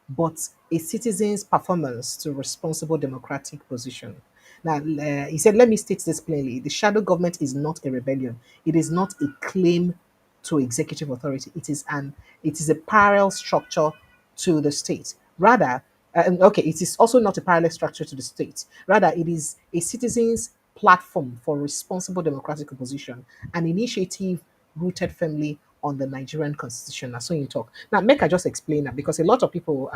but a citizen's performance to responsible democratic position. Now, he said, let me state this plainly. The shadow government is not a rebellion. It is not a claim to executive authority. It is a parallel structure to the state. Rather, Okay, it is also not a parallel structure to the state. Rather, it is a citizen's platform for responsible democratic opposition, an initiative rooted firmly on the Nigerian constitution. That's so you talk. Now, make I just explain that because a lot of people,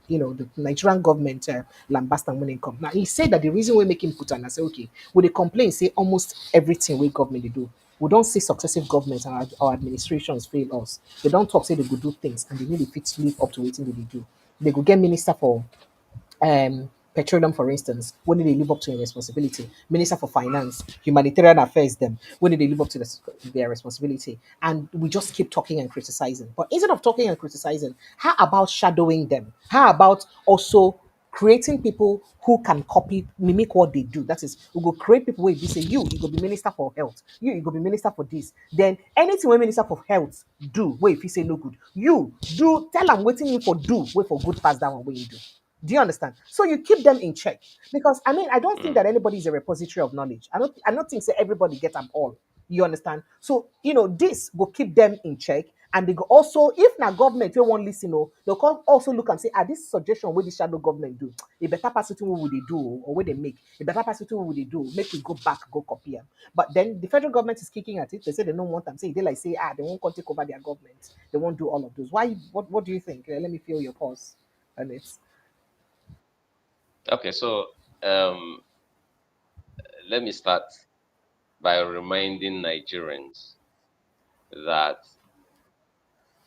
the Nigerian government lambast and winning come. Now, he said that the reason we make him put on, I say, okay, with the complaint, say almost everything we government they do. We don't see successive governments and our administrations fail us. They don't talk, say they could do things and they need to fit live up to what they do. They could get minister for petroleum, for instance, when did they live up to their responsibility? Minister for Finance, Humanitarian Affairs, them, when did they live up to their responsibility? And we just keep talking and criticizing. But instead of talking and criticizing, how about shadowing them? How about also creating people who can copy, mimic what they do? That is, we go create people where we say, you go be minister for health, you go be minister for this. Then anything when minister for health do, where if you say no good, you do tell them waiting you for do, wait for good pass that one where you do. Do you understand? So you keep them in check because I mean I don't think that anybody is a repository of knowledge. I don't think say everybody get them all. You understand? So this will keep them in check, and they go also if now government they won't listen, they'll come also look and say, this suggestion what the shadow government do, a better person what would they do or what they make a better person what would they do, make we go back go copy them. But then the federal government is kicking at it. They say they don't want them. Say they like say they won't come take over their government. They won't do all of those. Why? What do you think? Let me feel your pulse on it. Okay, so let me start by reminding Nigerians that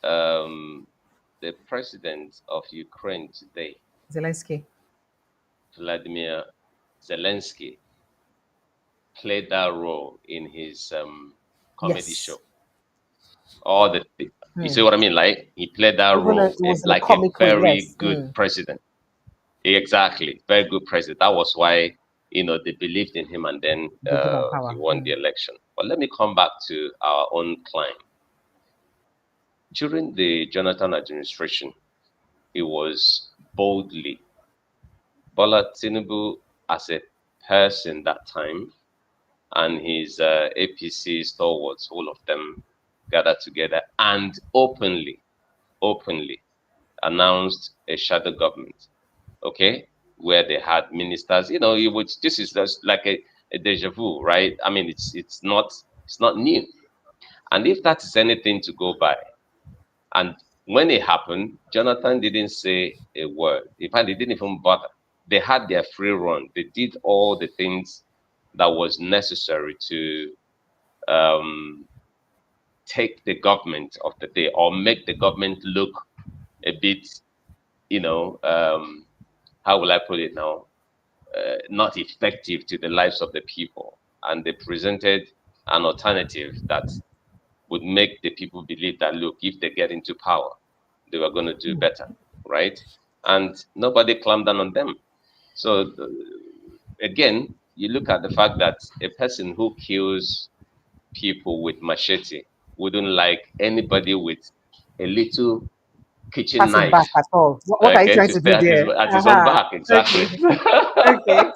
the president of Ukraine today, Zelensky. Vladimir Zelensky, played that role in his comedy Yes. show. All the you see what I mean? Like he played that Even though role it was in a like a comic way, very yes. good president. Exactly, very good president. That was why they believed in him, and then They give them he power. won the election. But let me come back to our own client. During the Jonathan administration, it was boldly Bola Tinubu as a person that time and his APC stalwarts, all of them gathered together and openly announced a shadow government, okay, where they had ministers. This is just like a deja vu, right? I mean, it's not new. And if that is anything to go by, and when it happened, Jonathan didn't say a word. In fact, they didn't even bother. They had their free run. They did all the things that was necessary to um, take the government of the day or make the government look a bit, how will I put it now? Not effective to the lives of the people. And they presented an alternative that would make the people believe that, look, if they get into power, they were going to do better, right? And nobody clamped down on them. So, again, you look at the fact that a person who kills people with machete wouldn't like anybody with a little kitchen Pass it back knife, at all. What are you okay, trying to to stay do at his there? own back, Okay. exactly. Okay.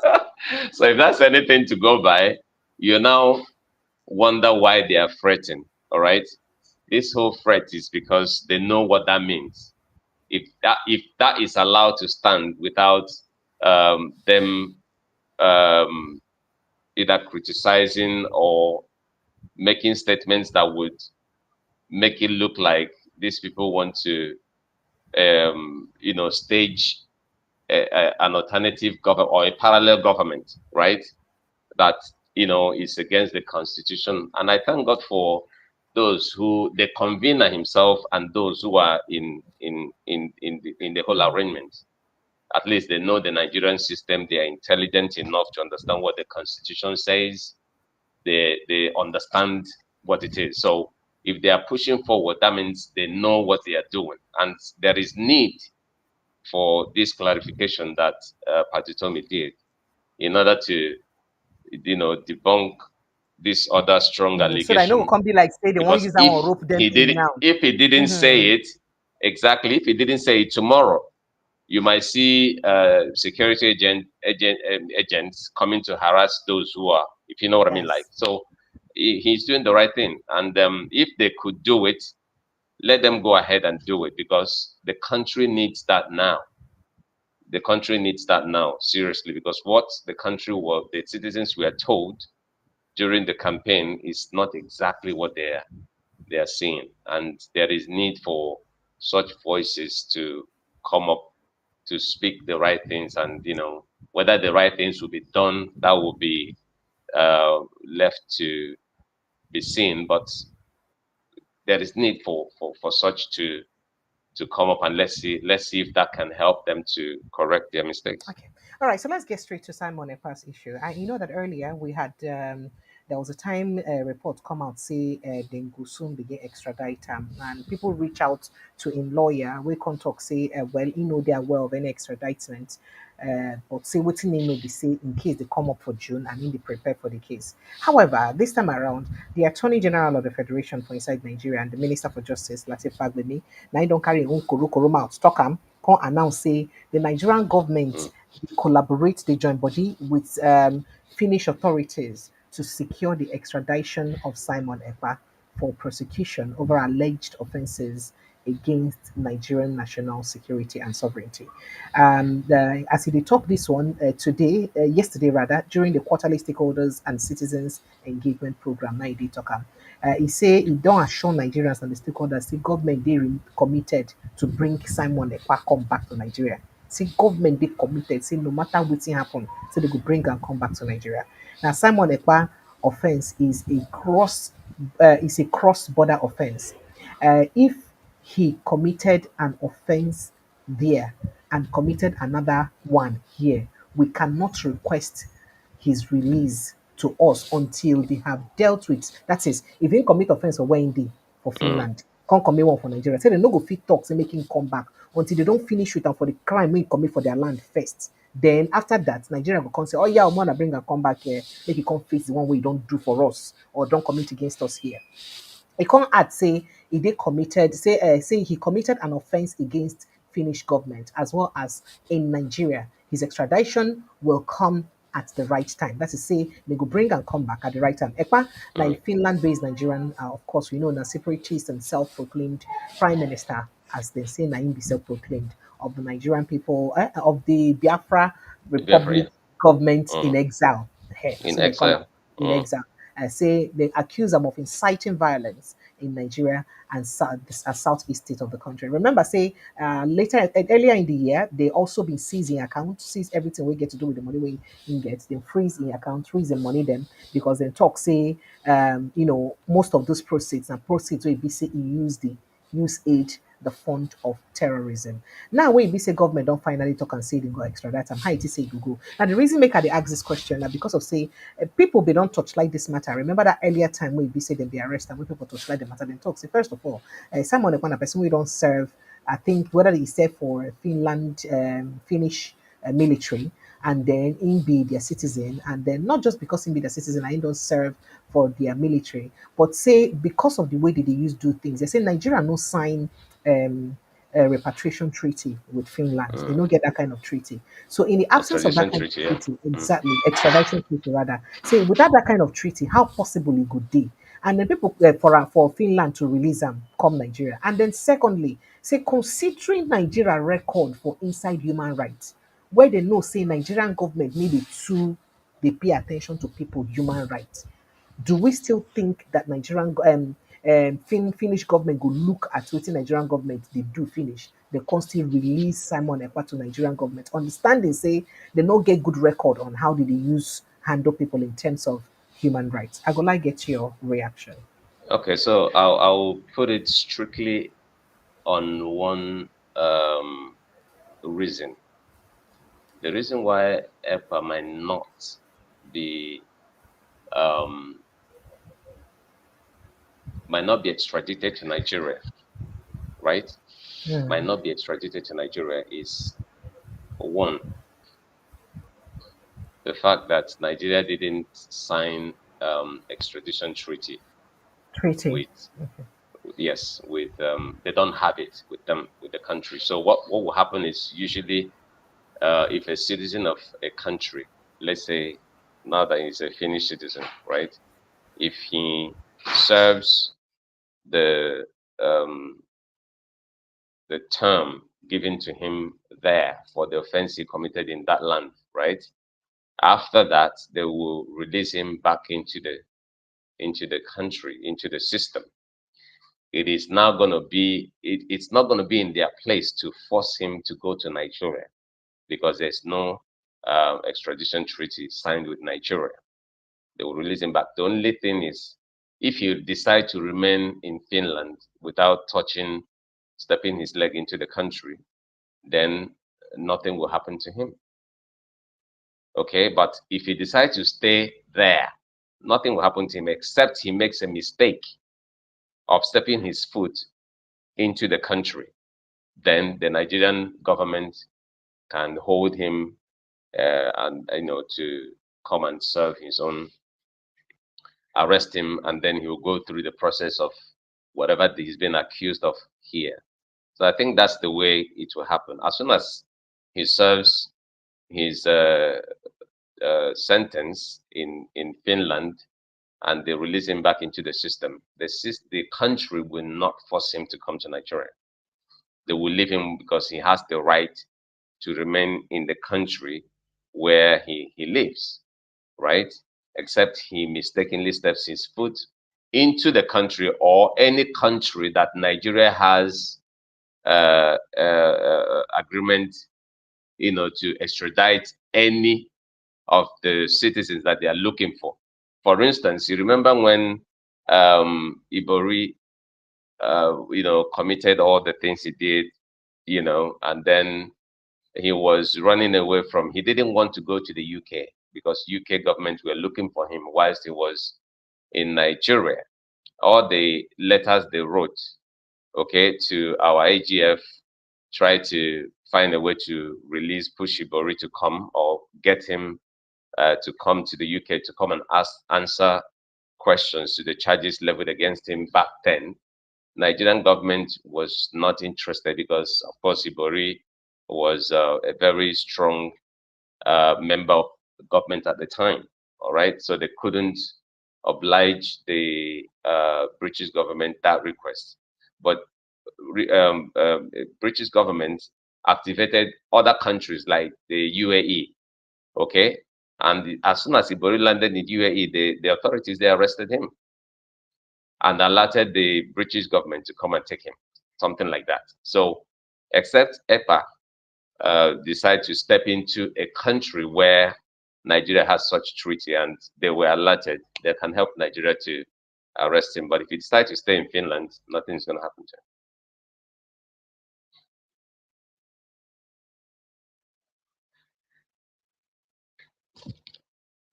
So if that's anything to go by, you now wonder why they are fretting. All right, this whole fret is because they know what that means. If that is allowed to stand without them um, either criticizing or making statements that would make it look like these people want to stage an alternative government or a parallel government, right? That is against the constitution. And I thank God for those who the convener himself and those who are in the whole arrangement. At least they know the Nigerian system. They are intelligent enough to understand what the constitution says. They understand what it is. So if they are pushing forward, that means they know what they are doing, and there is need for this clarification that Patitomi did in order to debunk this other strong So that I know will allegation. come be like say they won't Because use that one rope them in now. if he didn't say it exactly, if he didn't say it tomorrow, you might see security agents coming to harass those who are, if you know what I mean. Like, Yes. so he's doing the right thing, and if they could do it, let them go ahead and do it because the country needs that now. the country needs that now, seriously, because what the citizens were told during the campaign is not exactly what they are seeing, and there is need for such voices to come up to speak the right things, and whether the right things will be done, that will be left to be seen. But there is need for such to come up, and let's see if that can help them to correct their mistakes. Okay. All right. So let's get straight to Simon Ekpa's issue. And you know that earlier we had there was a time report come out say they go soon begin extradite him, and people reach out to him lawyer. We can talk say well, they are aware of any extraditement, but say what they know be say in case they come up for June and they prepare for the case. However, this time around, the Attorney General of the Federation for inside Nigeria and the Minister for Justice Lateef Fagbemi now don't carry own koro mouth talk am come announce say the Nigerian government Mm, collaborate the joint body with Finnish authorities to secure the extradition of Simon Ekpa for prosecution over alleged offences against Nigerian national security and sovereignty. As he talked this one yesterday rather, during the quarterly stakeholders and citizens engagement program, now he did talk am. He say he don't assure Nigerians and the stakeholders the government they committed to bring Simon Ekpa come back to Nigeria. See, government they committed. Say no matter what happen, so they could bring and come back to Nigeria. Now, Simon Ekpa offense is a cross border offense. If he committed an offense there and committed another one here, we cannot request his release to us until they have dealt with that is if he commit offense for where he for mm, Finland, can't commit one for Nigeria. Say they no go fit talk, say make him come back until they don't finish with him for the crime we commit for their land first. Then after that, Nigeria will come say, oh yeah, I want to bring and come back here, make it come face the one way you don't do for us or don't commit against us here. He can't add say he committed an offense against Finnish government as well as in Nigeria. His extradition will come at the right time. That is say they go bring and come back at the right time. Ekpa, mm. like Finland-based Nigerian, of course we know na separatist and self-proclaimed prime minister, as they say Naim be self-proclaimed of the Nigerian people of the Biafra Biafra, Republic yeah. government in Mm. exile. Hey, In so they call exile. them in Mm. exile. Say they accuse them of inciting violence in Nigeria and southeast state of the country. Remember, say earlier in the year, they also been seizing accounts, seize everything we get to do with the money we in get, then freeze in account, freeze the money them because they talk say most of those proceeds and proceeds will be say he use aid the fund of terrorism. Now when we say government don't finally talk and say they go extradite am, how it is say you go. Now the reason make I dey ask this question na because of say people be don't touch like this matter. Remember that earlier time when we say them be arrested and when people touch like the matter then talk. Say first of all, Simon Ekpa na person we don't serve. I think whether he serve for Finland, Finnish military, and then in be their citizen, and then not just because in be their citizen, I don't serve for their military, but say because of the way that they use do things. They say Nigeria no sign um, a repatriation treaty with Finland. They Mm. don't get that kind of treaty. So in the absence of that Extradition kind treaty, of yeah. treaty, Mm. exactly, extradition treaty rather, say without that kind of treaty, how possible it could be? And then people for Finland to release them come Nigeria. And then secondly, say considering Nigeria record for inside human rights, where they know say Nigerian government needed to they pay attention to people human rights. Do we still think that Finnish government go look at what Nigerian government they do finish? They constantly release Simon Ekpa to Nigerian government. Understanding say they not get good record on how did they use handle people in terms of human rights. I go like get your reaction. Okay, so I'll put it strictly on one reason. The reason why EPA be um, might not be extradited to Nigeria, right? Might Mm, not be extradited to Nigeria is one, the fact that Nigeria didn't sign extradition treaty treaty. with yes with they don't have it with them with the country. So what will happen is usually if a citizen of a country, let's say now that he's a Finnish citizen, right? If he serves the um, the term given to him there for the offense he committed in that land, right? After that, they will release him back into the country, into the system. It is now going to be, it's not going to be in their place to force him to go to Nigeria because there's no extradition treaty signed with Nigeria. They will release him back. The only thing is, if you decide to remain in Finland without stepping his leg into the country, then nothing will happen to him. Okay, but if he decides to stay there, nothing will happen to him except he makes a mistake of stepping his foot into the country. Then the Nigerian government can hold him and to come and serve his own, arrest him, and then he will go through the process of whatever he's been accused of here. So I think that's the way it will happen. As soon as he serves his sentence in Finland and they release him back into the system, the country will not force him to come to Nigeria. They will leave him because he has the right to remain in the country where he lives, right? Except he mistakenly steps his foot into the country or any country that Nigeria has agreement, to extradite any of the citizens that they are looking for. For instance, you remember when Ibori, committed all the things he did, and then he was running away he didn't want to go to the UK because UK government were looking for him whilst he was in Nigeria. All the letters they wrote, okay, to our AGF, try to find a way to push Ibori to come or get him to come to the UK to come and answer questions to the charges leveled against him back then. Nigerian government was not interested because, of course, Ibori was a very strong member of the government at the time. All right, so they couldn't oblige the British government that request. But British government activated other countries like the UAE. Okay, and as soon as Ibori landed in UAE, the authorities there arrested him and alerted the British government to come and take him, something like that. So, except Ekpa decide to step into a country where Nigeria has such treaty and they were alerted, they can help Nigeria to arrest him. But if he decides to stay in Finland, nothing's going to happen to him.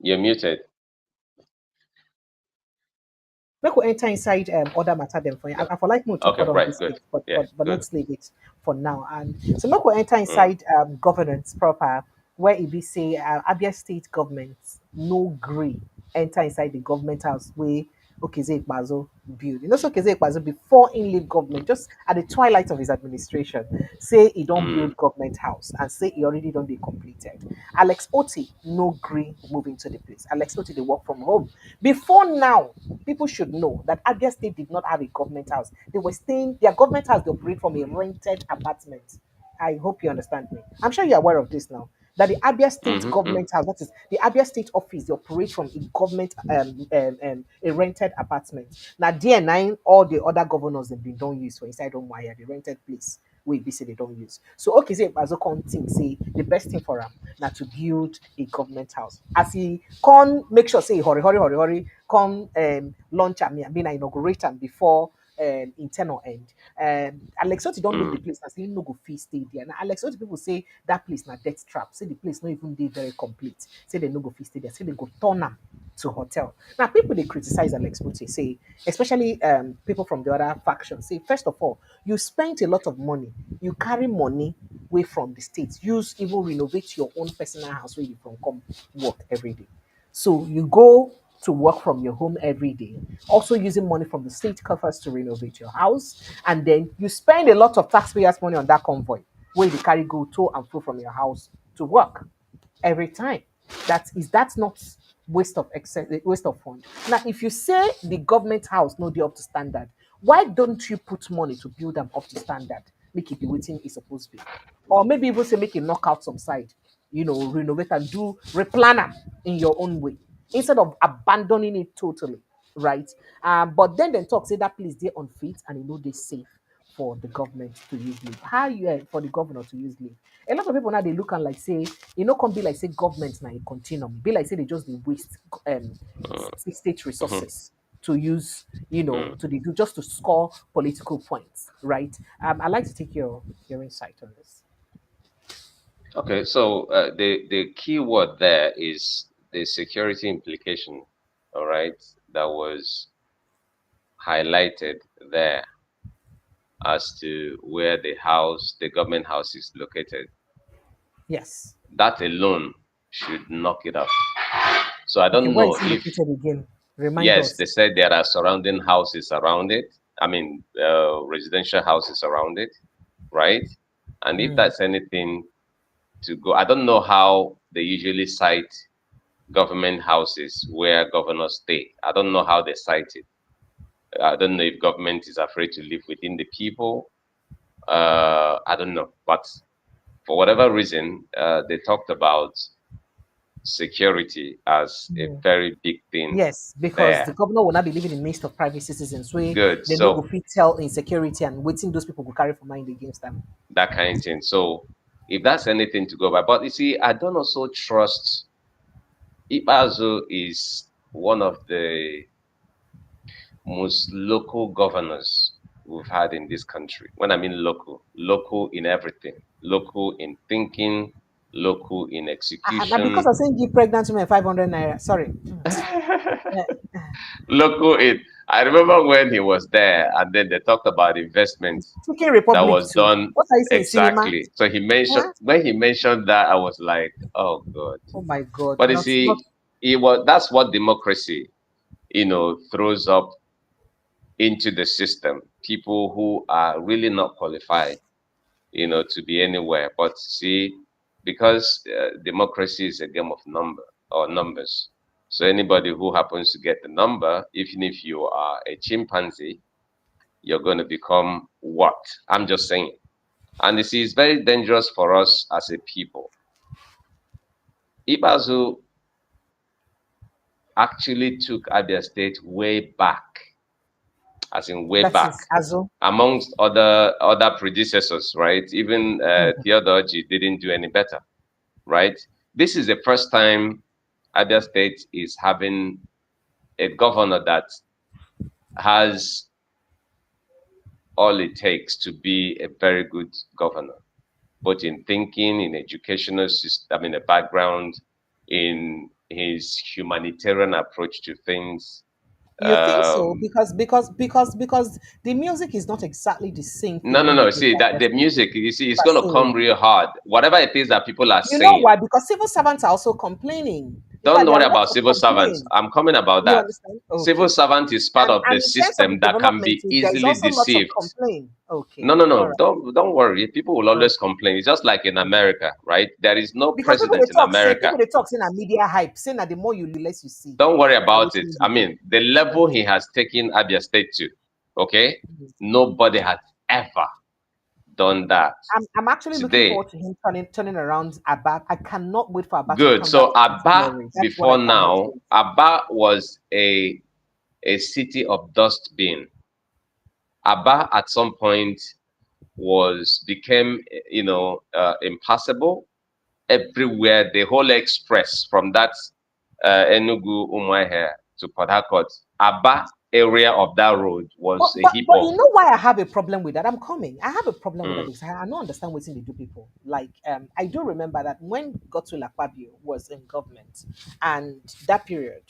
You're muted. Make we enter inside other matter them for you. I for like more to Okay, talk on right, this good. thing, but Yeah, but good. let's leave it for now. And so make we enter inside governance proper, where it be say Abia State government no agree enter inside the government house where Okeze Ikpazo build. You know, so Okeze Ikpazo before in leave government, just at the twilight of his administration, say he don't build government house and say he already done be completed. Alex Oti no agree moving to the place. Alex Oti they work from home. Before now, people should know that Abia State did not have a government house. They were staying, their government house they operate from a rented apartment. I hope you understand me. I'm sure you're aware of this now. That the Abia State government house, that is the Abia State office, they operate from a government a rented apartment. Now DN9, all the other governors they've been don't use for inside Wire, the rented place we be say they don't use. So okay, say Bazo think say the best thing for him now to build a government house. As he can make sure say hurry, come launch am, I mean inaugurate am before internal end. Alex Oti don't look the place and say no go fee stay there. Now Alex Oti people say that place na death trap. Say the place not even be very complete. Say they no go fee stay there. Say they go turn am to hotel. Now people they criticize Alex Oti, say especially people from the other faction say first of all you spent a lot of money, you carry money away from the states, use even renovate your own personal house where you from come work every day. So you go to work from your home every day, also using money from the state coffers to renovate your house, and then you spend a lot of taxpayers' money on that convoy where you carry go to and fro from your house to work every time. That's not waste of fund. Now, if you say the government house no dey up to standard, why don't you put money to build them up to standard? Make it be waiting is supposed to be. or maybe even say make a knockout some side, renovate and do replanner in your own way instead of abandoning it totally, right? But then talk say that place they unfit and they safe for the government to use leave. How you for the governor to use leave? A lot of people now they look and like say, can be like say government now a continuum. Be like say they just they waste state Mhm. resources to use, to do just to score political points, right? I'd like to take your insight on this. Okay, so the key word there is the security implication, all right, that was highlighted there as to where the government house is located. Yes. That alone should knock it off. So I Okay, don't where know is it if, located again? Remind yes, us. they said there are surrounding houses around it. I mean, residential houses around it, right? And if Mm. that's anything to go, I don't know how they usually cite government houses where governors stay. I don't know how they cite it. I don't know if government is afraid to live within the people. I don't know. But for whatever reason, they talked about security as a Mm. very big thing Yes, because the there. governor will not be living in the midst of private citizens, where Good. they no go So fit tell insecurity and waiting those people will carry for mind against them. that kind of thing. So if that's anything to go by, but you see, I don't also trust Ibazu is one of the most local governors we've had in this country. When I mean local, local in everything, local in thinking, local in Now because execution, I saying give pregnant women 500 naira. Sorry. Yeah. local in. I remember when he was there, and then they talked about investments Chicken that Republic was too. done What are you saying, cinema? exactly. So he mentioned Huh? when he mentioned that, I was like, oh God. Oh my God. But you Not see, it was that's what democracy, throws up into the system. People who are really not qualified, to be anywhere. But see, because democracy is a game of numbers. So anybody who happens to get the number, even if you are a chimpanzee, you're going to become what? I'm just saying. And you see, it's very dangerous for us as a people. Ibazu actually took Abia State way back, as in way that back, is Azo. amongst other predecessors, right? Even Mhm. Theodoji didn't do any better, right? This is the first time Abia State is having a governor that has all it takes to be a very good governor, both in thinking, in educational system, I mean, a background, in his humanitarian approach to things. You think so? Um, Because the music is not exactly the same no, thing no, when they no. go to See that Abia the State music, you see, it's per going to se. come real hard. Whatever it is that people are You know saying, why? Because civil servants are also complaining. In don't fact, there worry are lots about of civil servants. complaints. I'm coming about You that. understand? Civil Okay. servant is part of the And in terms of the system that can development, be too, there is easily also lots of deceived. complaint. No, Okay. no, All no. right. Don't worry. People will always Okay. complain. It's just like in Okay. America, right? There is no Because president in America. people they talk saying a media hype, saying that the more you the less you see. Don't worry Now about which it. means I they do. mean, the level he Okay. has taken Abia State to, okay? Mhm. Nobody has ever done that. I'm actually looking Today, forward to him turning around Abba. I cannot wait for Abba to good. return back So to his Aba, glory. That's what I before cannot now, wait. Aba was a city of dust bin. Aba at some point became impassable everywhere. The whole express from that Enugu Umuahia to Port Harcourt, Aba area of that road But was a but heap but of. you know why I have a problem with that? I'm coming. I have a problem with that Mm, because I don't understand what they do people. Like I do remember that when Godswill Akpabio was in government and that period,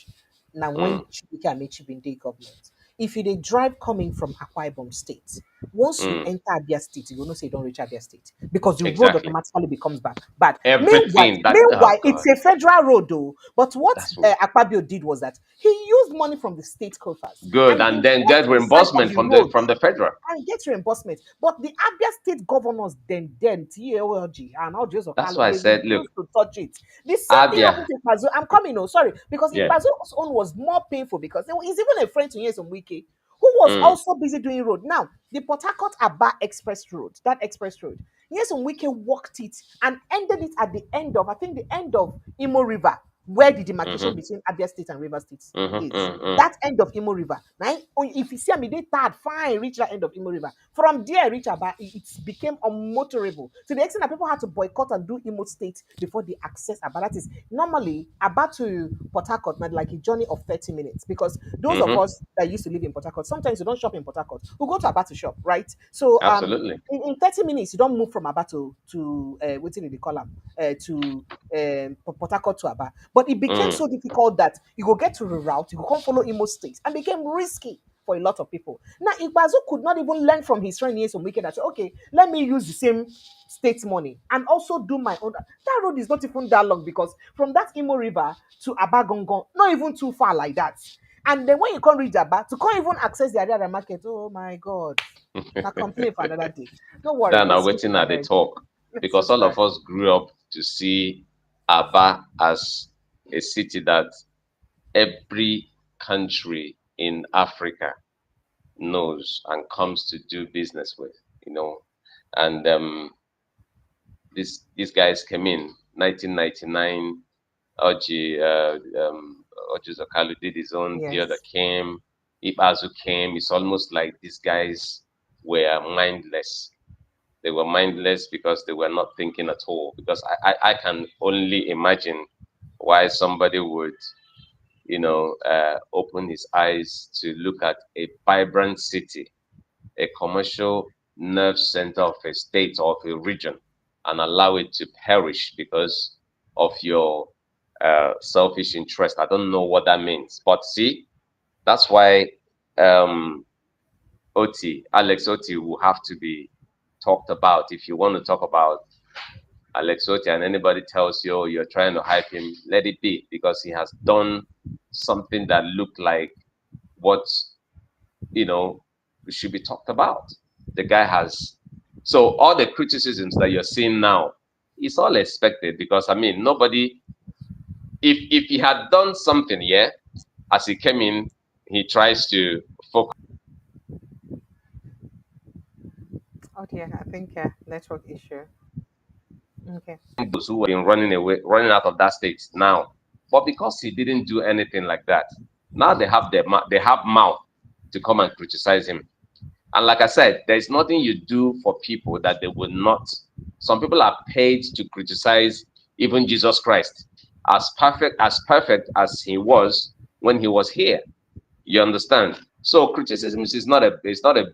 now when mm, Chibika Amechi been the government, if you dey drive coming from Akwa Ibom State, once you mm, enter Abia State, you will not say you don't reach Abia State because the road exactly. automatically becomes bad. Meanwhile, Everything that, oh meanwhile, it's God, a federal road though. But what that's what, Akpabio did was that he used money from the state coffers good. and he And then bought get the side of reimbursement the from the road from the federal. and get reimbursement. But the Abia State governors, then TAOLG and all Joseph That's Carlo, why I they said, look, refused to touch it. The same thing Abia, happened to Ipazu. I'm coming, oh, sorry, because yeah, Ipazu's own was more painful because he's even a friend to Nyesom Wiki, who was mm, also busy doing road. Now, the Port Harcourt Aba Express Road, that express road, Nyesom Wike walked it and ended it at the end of, I think, the end of Imo River, where the demarcation between Abia State and River State is. That end of Imo River. Now, if you see me, they third, fine, reach that end of Imo River. From there, reach about it became unmotorable. To the extent that people had to boycott and do Imo State before they access Aba. That is normally Aba to Port Harcourt, not like a journey of 30 minutes. Because those of us that used to live in Port Harcourt, sometimes you don't shop in Port Harcourt. We go to Aba to shop, right? So Absolutely. in 30 minutes, you don't move from Aba to what's in the column to Port Harcourt to Aba. But it became so difficult that you go get to the route, you go come follow Imo State, and became risky for a lot of people. Now, Igbazu could not even learn from his friend Yesom Wike that, okay, let me use the same state money and also do my own. That road is not even that long because from that Imo River to Abagongon, not even too far like that. And then when you can't reach Aba, to can't even access the Ariara market, oh my God. Now complain for another day. Don't worry. Then I'm Let's waiting at the ahead. talk because all start. of us grew up to see Aba as a city that every country in Africa knows and comes to do business with, you know. And these guys came in 1999. Oji Zakalu did his own. The other Yes. came. Ibazu came. It's almost like these guys were mindless. They were mindless because they were not thinking at all. Because I can only imagine why somebody would, open his eyes to look at a vibrant city, a commercial nerve center of a state or of a region, and allow it to perish because of your selfish interest. I don't know what that means. But see, that's why Alex Oti will have to be talked about. If you want to talk about Alex Oti and anybody tells you you're trying to hype him, let it be, because he has done something that looked like what should be talked about. The guy has, so all the criticisms that you're seeing now, it's all expected because nobody, if he had done something, as he came in, he tries to focus. Oh dear, I think network issue. Okay. Those who have been running out of that state now, but because he didn't do anything like that, now they have mouth to come and criticize him. And like I said, there's nothing you do for people that they will not. Some people are paid to criticize even Jesus Christ, as perfect as he was when he was here. You understand? So criticism is not a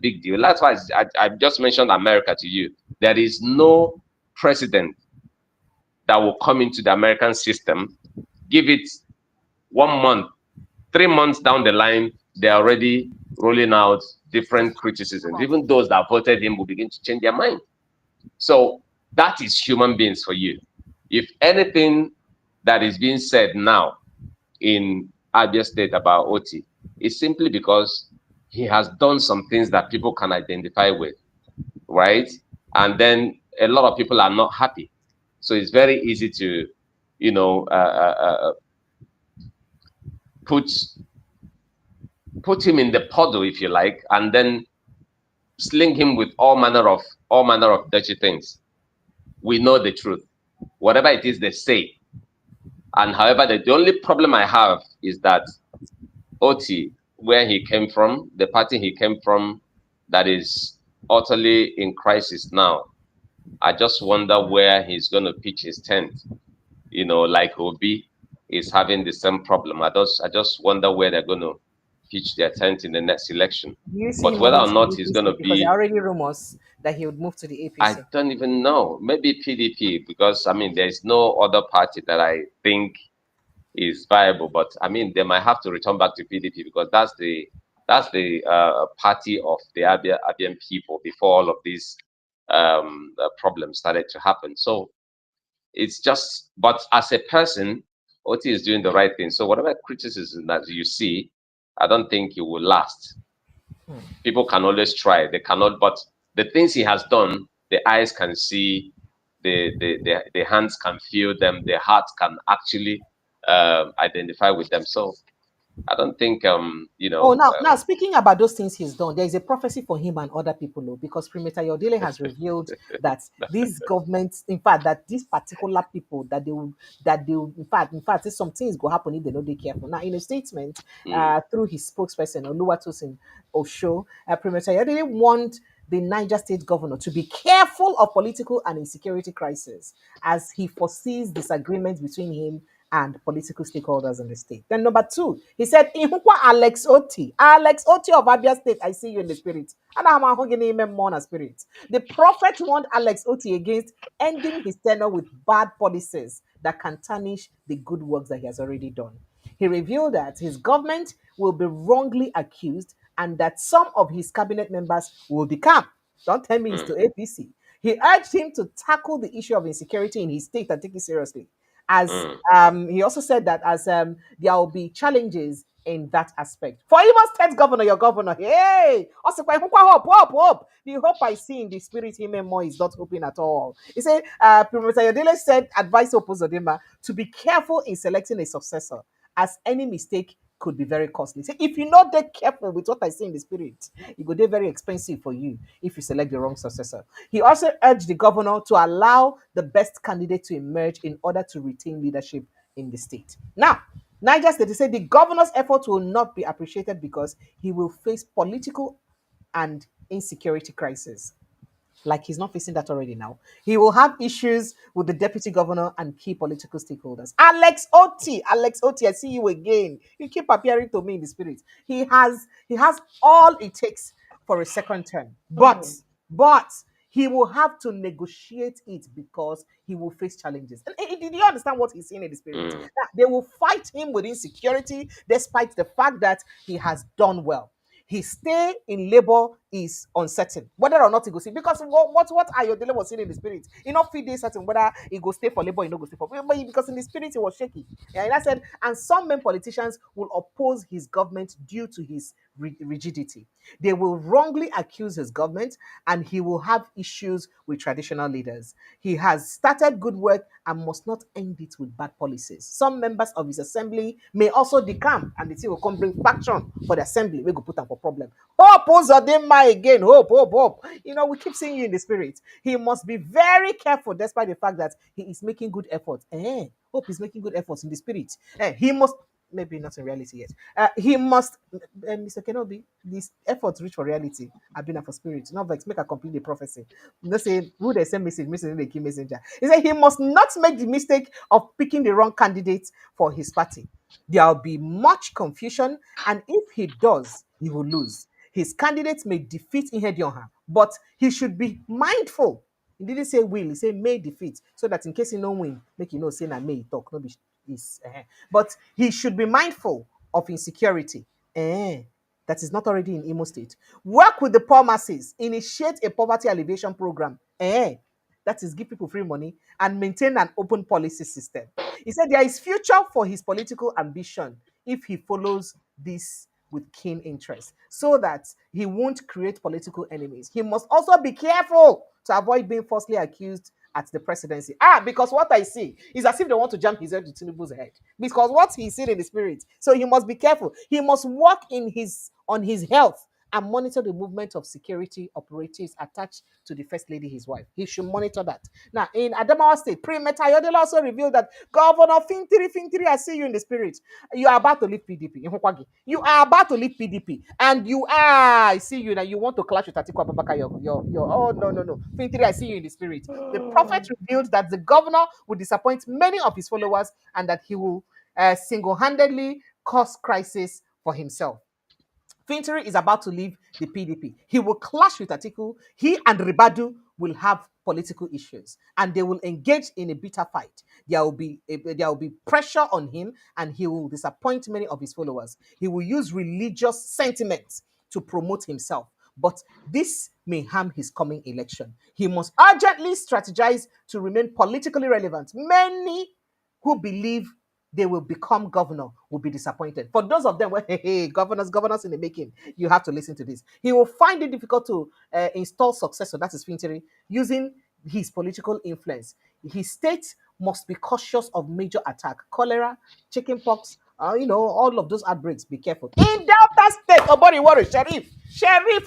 big deal. That's why I just mentioned America to you. There is no president that will come into the American system, give it 1 month, 3 months down the line, they're already rolling out different criticisms. Even those that voted him will begin to change their mind. So that is human beings for you. If anything that is being said now in Abia State about Oti is simply because he has done some things that people can identify with, right? And then a lot of people are not happy. So it's very easy to, put him in the puddle, if you like, and then sling him with all manner of dirty things. We know the truth. Whatever it is they say. And however, the only problem I have is that Oti, where he came from, the party he came from, that is utterly in crisis now. I just wonder where he's going to pitch his tent. Like Obi is having the same problem. I just wonder where they're going to pitch their tent in the next election. Do you see But him whether moving or to not the he's APC? going to Because there are be, already rumors that he would move to the I APC. don't even know. Maybe PDP, because there's no other party that I think is viable. But they might have to return back to PDP because that's the party of the Abian people before all of these problems started to happen. So it's just, but as a person, Oti is doing the right thing. So whatever criticism that you see, I don't think it will last. People can always try. They cannot, but the things he has done, the eyes can see, the hands can feel them, the heart can actually identify with them. So I don't think Oh, now speaking about those things he's done, there is a prophecy for him and other people, though, because Premier Yodele has revealed that these governments, in fact, that these particular people in fact, some things go happen if they don't be careful. Now, in a statement mm, through his spokesperson Oluwatosin Osho, Premier Yodele warned the Niger State governor to be careful of political and insecurity crisis as he foresees disagreements between him and political stakeholders in the state. Then number two, he said, Ihukwa Alex Oti of Abia State, I see you in the spirit. And I'm a more in spirit. The prophet warned Alex Oti against ending his tenure with bad policies that can tarnish the good works that he has already done. He revealed that his government will be wrongly accused and that some of his cabinet members will become, don't tell me it's mm, to APC. He urged him to tackle the issue of insecurity in his state and take it seriously. As mm, he also said that as there will be challenges in that aspect. For Imo State Governor, your governor, hey, also quite hope. The hope I see in the spirit him and more is not hoping at all. He said, Professor Yodele said, advise Opozodema to be careful in selecting a successor, as any mistake could be very costly. So if you're not that careful with what I see in the spirit, it could be very expensive for you if you select the wrong successor. He also urged the governor to allow the best candidate to emerge in order to retain leadership in the state. Now, Niger State, he said the governor's efforts will not be appreciated because he will face political and insecurity crisis. Like he's not facing that already now. He will have issues with the deputy governor and key political stakeholders. Alex Oti, I see you again. You keep appearing to me in the spirit. He has all it takes for a second term, but he will have to negotiate it because he will face challenges. And did you understand what he's saying in the spirit? mm, That they will fight him with insecurity, despite the fact that he has done well. His stay in labor is uncertain, whether or not he go see. Because what Ayodele was saying in the spirit, he not fit dey certain whether he go stay for labor, he no go stay for. But because in the spirit he was shaky. Yeah, and I said, and some men politicians will oppose his government due to his rigidity. They will wrongly accuse his government, and he will have issues with traditional leaders. He has started good work and must not end it with bad policies. Some members of his assembly may also decamp, and the thing will come bring faction for the assembly. We go put them for problem. Hope, Uzodinma again. Hope. We keep seeing you in the spirit. He must be very careful, despite the fact that he is making good efforts. Hope is making good efforts in the spirit. He must, maybe not in reality yet. He must, Mr. Kenobi, these efforts reach for reality. I've been for spirit. Not vex, make a complete the prophecy. Not say who they send message in the key messenger. He said he must not make the mistake of picking the wrong candidate for his party. There'll be much confusion, and if he does, he will lose. His candidates may defeat Ihedionha, but he should be mindful. He didn't say will, he said may defeat, so that in case he no win, make you know say na may talk, no be is. But he should be mindful of insecurity. That is not already in Imo State. Work with the poor masses, initiate a poverty alleviation program. That is give people free money and maintain an open policy system. He said there is future for his political ambition if he follows this with keen interest so that he won't create political enemies. He must also be careful to avoid being falsely accused at the presidency. Because what I see is as if they want to jump his head to Tinubu's head. Because what he's seen in the spirit. So he must be careful. He must work on his health and monitor the movement of security operatives attached to the First Lady, his wife. He should monitor that. Now, in Adamawa State, Premier Yodele also revealed that Governor Fintiri, I see you in the spirit. You are about to leave PDP. You are about to leave PDP. And I see you now. You want to clash with Atiku Abubakar. Oh, no. Fintiri, I see you in the spirit. The prophet revealed that the governor will disappoint many of his followers and that he will single-handedly cause crisis for himself. Fintiri is about to leave the PDP. He will clash with Atiku. He and Ribadu will have political issues, and they will engage in a bitter fight. There will be pressure on him, and he will disappoint many of his followers. He will use religious sentiments to promote himself, but this may harm his coming election. He must urgently strategize to remain politically relevant. Many who believe they will become governor will be disappointed. For those of them, hey, governors in the making, you have to listen to this. He will find it difficult to install successor, that is Fintiri, using his political influence. His state must be cautious of major attack, cholera, chickenpox, all of those outbreaks, be careful. In Delta State, nobody worry, Sheriff,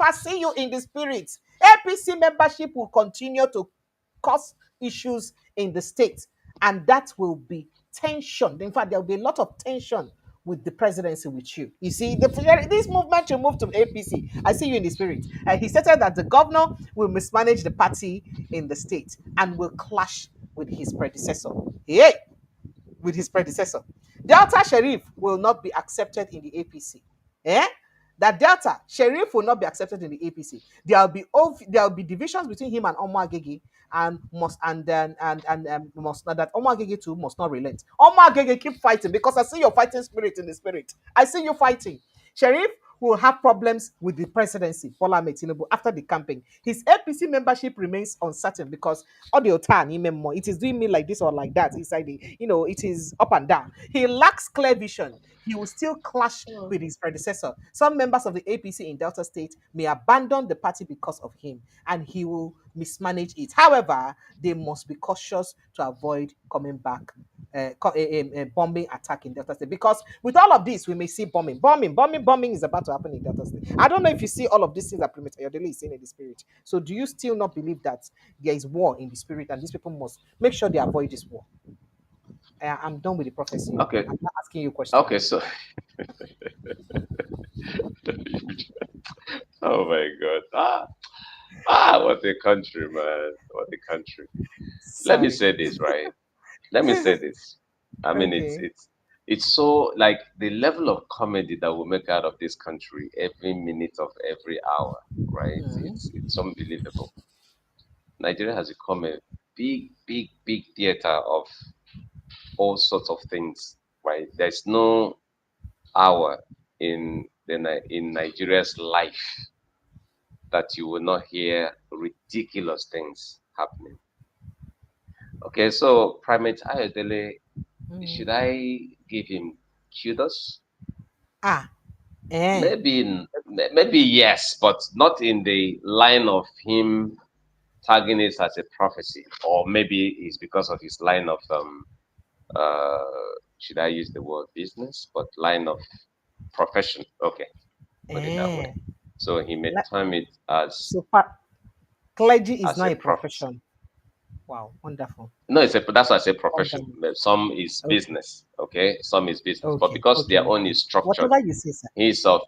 I see you in the spirit. APC membership will continue to cause issues in the state, and that will be tension. In fact, there will be a lot of tension with the presidency with you. You see, this movement will move to APC. I see you in the spirit. He stated that the governor will mismanage the party in the state and will clash with his predecessor. Hey, with his predecessor. Delta Sheriff will not be accepted in the APC. Eh? That Delta Sheriff will not be accepted in the APC. There will be divisions between him and Omo Agege, and must and then and must not that Omo Agege too must not relent. Omo Agege, keep fighting, because I see your fighting spirit in the spirit. I see you fighting. Sheriff will have problems with the presidency, Bola Ahmed Tinubu, after the campaign. His APC membership remains uncertain because all the time, it is doing me like this or like that inside it is up and down. He lacks clear vision. He will still clash with his predecessor. Some members of the APC in Delta State may abandon the party because of him, and he will mismanage it. However, they must be cautious to avoid coming back bombing attack in Delta State, because with all of this we may see bombing is about to happen in Delta State. I don't know if you see all of these things that Premier Ayodele is saying in the spirit. So do you still not believe that there is war in the spirit, and these people must make sure they avoid this war? I'm done with the prophecy. Okay. I'm not asking you questions. Okay, so oh my God. What a country, man. What a country. Let me say this, right? Let me say this. I mean, Okay. it's so, like, the level of comedy that we make out of this country every minute of every hour, right? It's unbelievable. Nigeria has become a big, big, big theater of all sorts of things, right? There's no hour in Nigeria's life that you will not hear ridiculous things happening. Okay, so Primate Ayodele, should I give him kudos? Maybe yes, but not in the line of him tagging it as a prophecy, or maybe it's because of his line of should I use the word business, but line of profession. Okay, put it that way. So he may term it as So clergy is as not a a prophecy. profession. Wow, wonderful. No, that's why I say profession. Wonderful. Some is Okay. business, okay. Some is business, but Okay. because Okay. their own Okay. is structured, Whatever you say, sir. he's of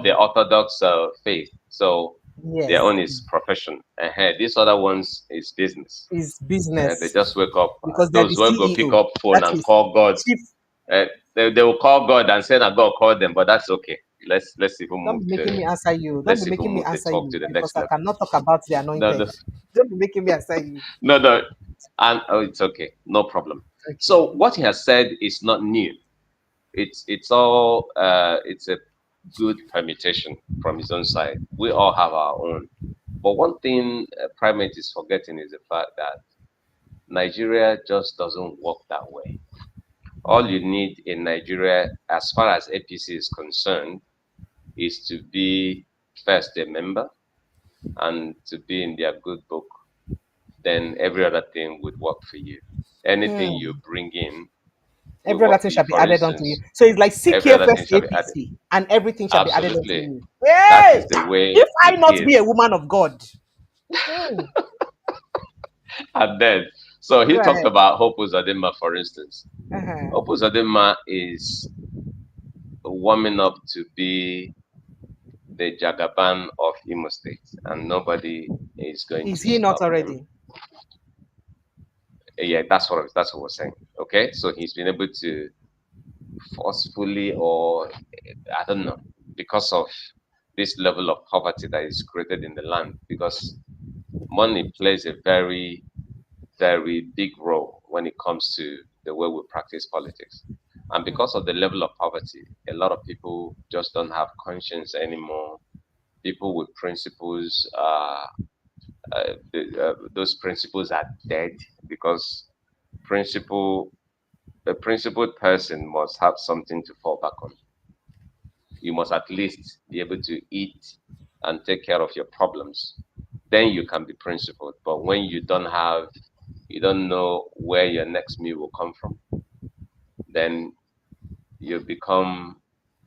the Orthodox faith, so their Yes. own is profession. These other ones is business. Is They business, just wake up. because they're the Those will go pick CEO. up phone That and is call God. chief. They will call God and say that God called them, but that's okay. Let's even Don't move be making me answer you. Don't let's be even making me move the answer talk you, to the because next I level. cannot talk about the No, anointed. Don't be making me answer you. no, and it's okay, no problem. Okay. So what he has said is not new. It's all it's a good permutation from his own side. We all have our own, but one thing Primate is forgetting is the fact that Nigeria just doesn't work that way. All you need in Nigeria, as far as APC is concerned, is to be first a member and to be in their good book. Then every other thing would work for you. Anything you bring in will Every other work thing for you. shall be For added unto you. instance, So it's like seek every ye other thing first shall be added. APC, and everything shall be added unto Absolutely. you. That Hey, is the way if I it not be a is. woman of God. Hmm. And then, so he Go talked ahead. about Hope Uzodinma, for instance. Uh-huh. Hope Uzodinma is warming up to be the Jagaban of Imo State, and nobody is going Is to he not stop him. already? Yeah, that's what we're saying. Okay, so he's been able to forcefully, or I don't know, because of this level of poverty that is created in the land, because money plays a very, very big role when it comes to the way we practice politics. And because of the level of poverty, a lot of people just don't have conscience anymore. People with principles, those principles are dead, because principle a principled person must have something to fall back on. You must at least be able to eat and take care of your problems. Then you can be principled. But when you don't know where your next meal will come from, then you become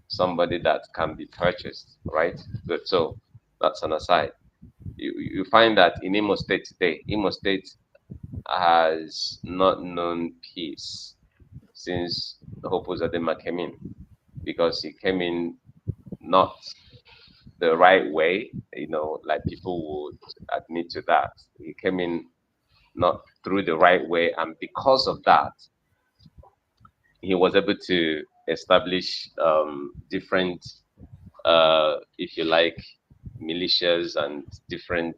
somebody that can be purchased, right? Good. So that's an aside. You find that in Imo State today, Imo State has not known peace since Hope Uzodinma came in, because he came in not the right way, like people would admit to that. He came in not through the right way, and because of that, he was able to establish different, if you like, militias and different,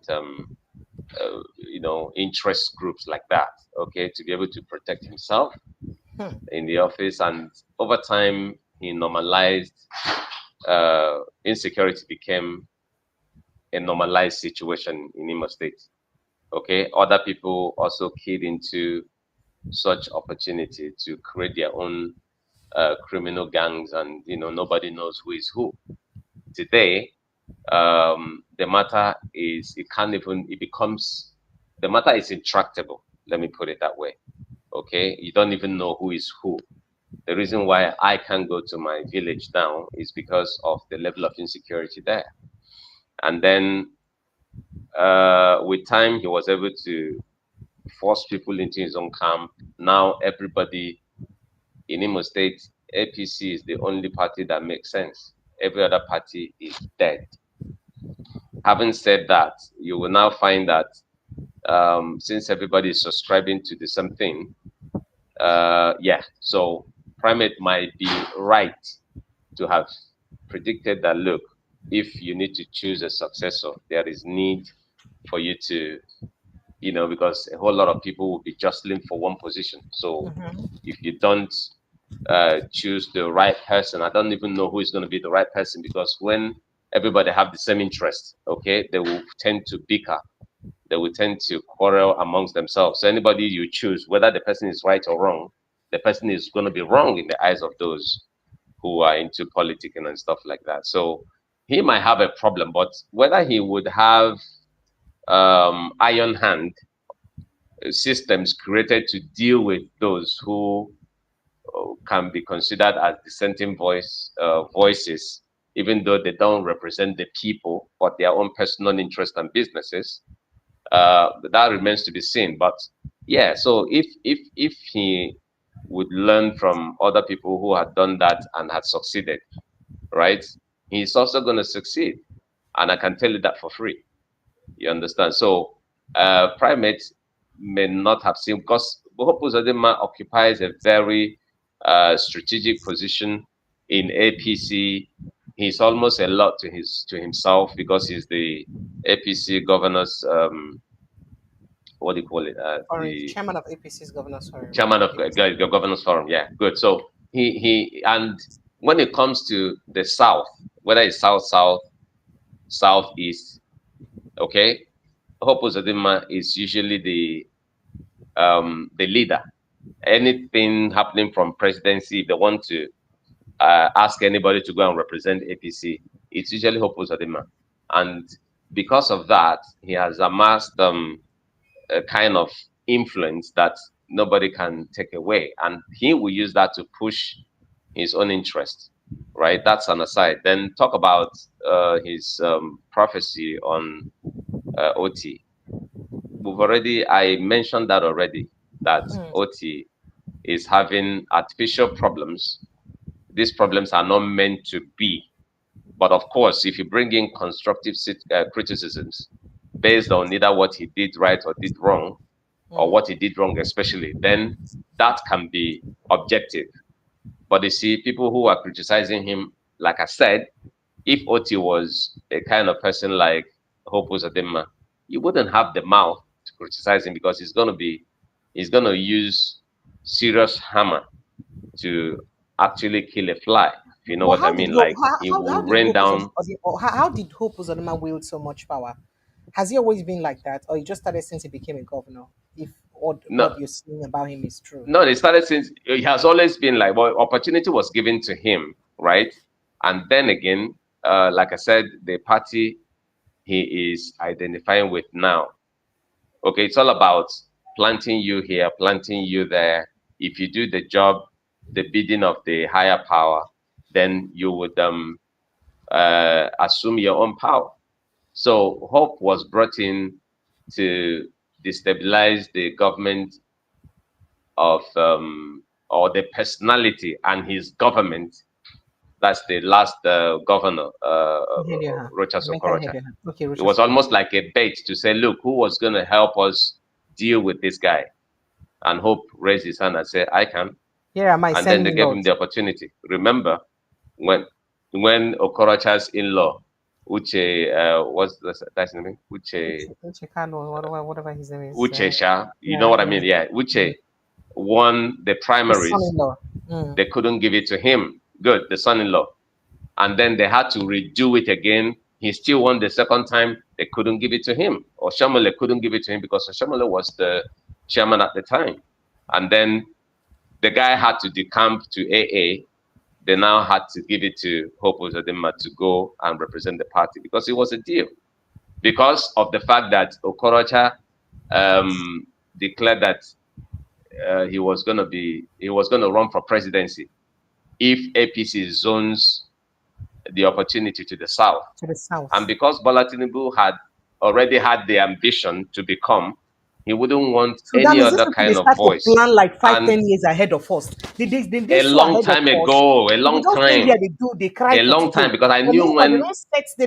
interest groups like that. Okay, to be able to protect himself in the office, and over time, he normalized. Insecurity became a normalized situation in Imo State. Okay, other people also keyed into such opportunity to create their own criminal gangs, and nobody knows who is who. Today, the matter is the matter is intractable. Let me put it that way. Okay, you don't even know who is who. The reason why I can't go to my village now is because of the level of insecurity there. And then with time, he was able to force people into his own camp. Now everybody in Imo State, APC is the only party that makes sense. Every other party is dead. Having said that, you will now find that since everybody is subscribing to the same thing, so Primate might be right to have predicted that, look, if you need to choose a successor, there is need for you to, because a whole lot of people will be jostling for one position. So if you don't choose the right person, I don't even know who is going to be the right person, because when everybody have the same interest, okay, they will tend to bicker. They will tend to quarrel amongst themselves. So anybody you choose, whether the person is right or wrong, the person is going to be wrong in the eyes of those who are into politics and stuff like that. So he might have a problem, but whether he would have iron hand systems created to deal with those who can be considered as dissenting voices, even though they don't represent the people but their own personal interests and businesses, that remains to be seen. But yeah, so if he would learn from other people who had done that and had succeeded, right, he's also going to succeed, and I can tell you that for free. You understand? So Primate may not have seen, because Hope Uzodinma occupies a very strategic position in APC. He's almost a lot to himself, because he's the APC governor's what do you call it? The chairman of APC's governors forum. Chairman of the governors forum. Yeah, good. So he and when it comes to the south, whether it's south, southeast, okay, Hope Uzodinma is usually the leader. Anything happening from presidency, if they want to ask anybody to go and represent APC, it's usually Hope Uzodinma. And because of that, he has amassed a kind of influence that nobody can take away. And he will use that to push his own interest, right? That's an aside. Then talk about his prophecy on OT. I mentioned that already, that OT is having artificial problems. These problems are not meant to be. But of course, if you bring in constructive criticisms based on either what he did right or did wrong, or what he did wrong especially, then that can be objective. But you see, people who are criticizing him, like I said, if OT was a kind of person like Hope Uzodinma, you wouldn't have the mouth to criticize him, because he's going to use serious hammer to actually kill a fly. If you know what I mean, like he will rain down. How did Hope Uzodinma wield so much power? Has he always been like that, or he just started since he became a governor? If what you're saying about him is true. No, it started since he has always been like, well, opportunity was given to him, right? And then again, like I said, the party he is identifying with now. Okay, it's all about planting you here, planting you there. If you do the job, the bidding of the higher power, then you would assume your own power. So Hope was brought in to destabilize the government of or the personality and his government. That's the last governor, Rochas Okorocha. Okay, It was almost like a bait to say, look, who was going to help us deal with this guy? And Hope raised his hand and said, I can. Here am I, and then they gave him the opportunity. Remember, when Okorocha's in-law, Uche, what's that's name? Uche Kano, whatever his name is. Uche Sha, you know what I mean? Yeah, Uche won the primaries. They couldn't give it to him. Good, the son-in-law. And then they had to redo it again. He still won the second time. They couldn't give it to him. Oshiomhole couldn't give it to him because Oshiomhole was the chairman at the time. And then the guy had to decamp to AA. They now had to give it to Hope Uzodinma to go and represent the party because it was a deal. Because of the fact that Okorocha declared that he was going to run for presidency if APC zones the opportunity to the south. And because Bola Tinubu had already had the ambition to become, he wouldn't want any other kind of voice. To plan like 5-10 years ahead of us. A long time ago, a long time. A long time, because I knew when,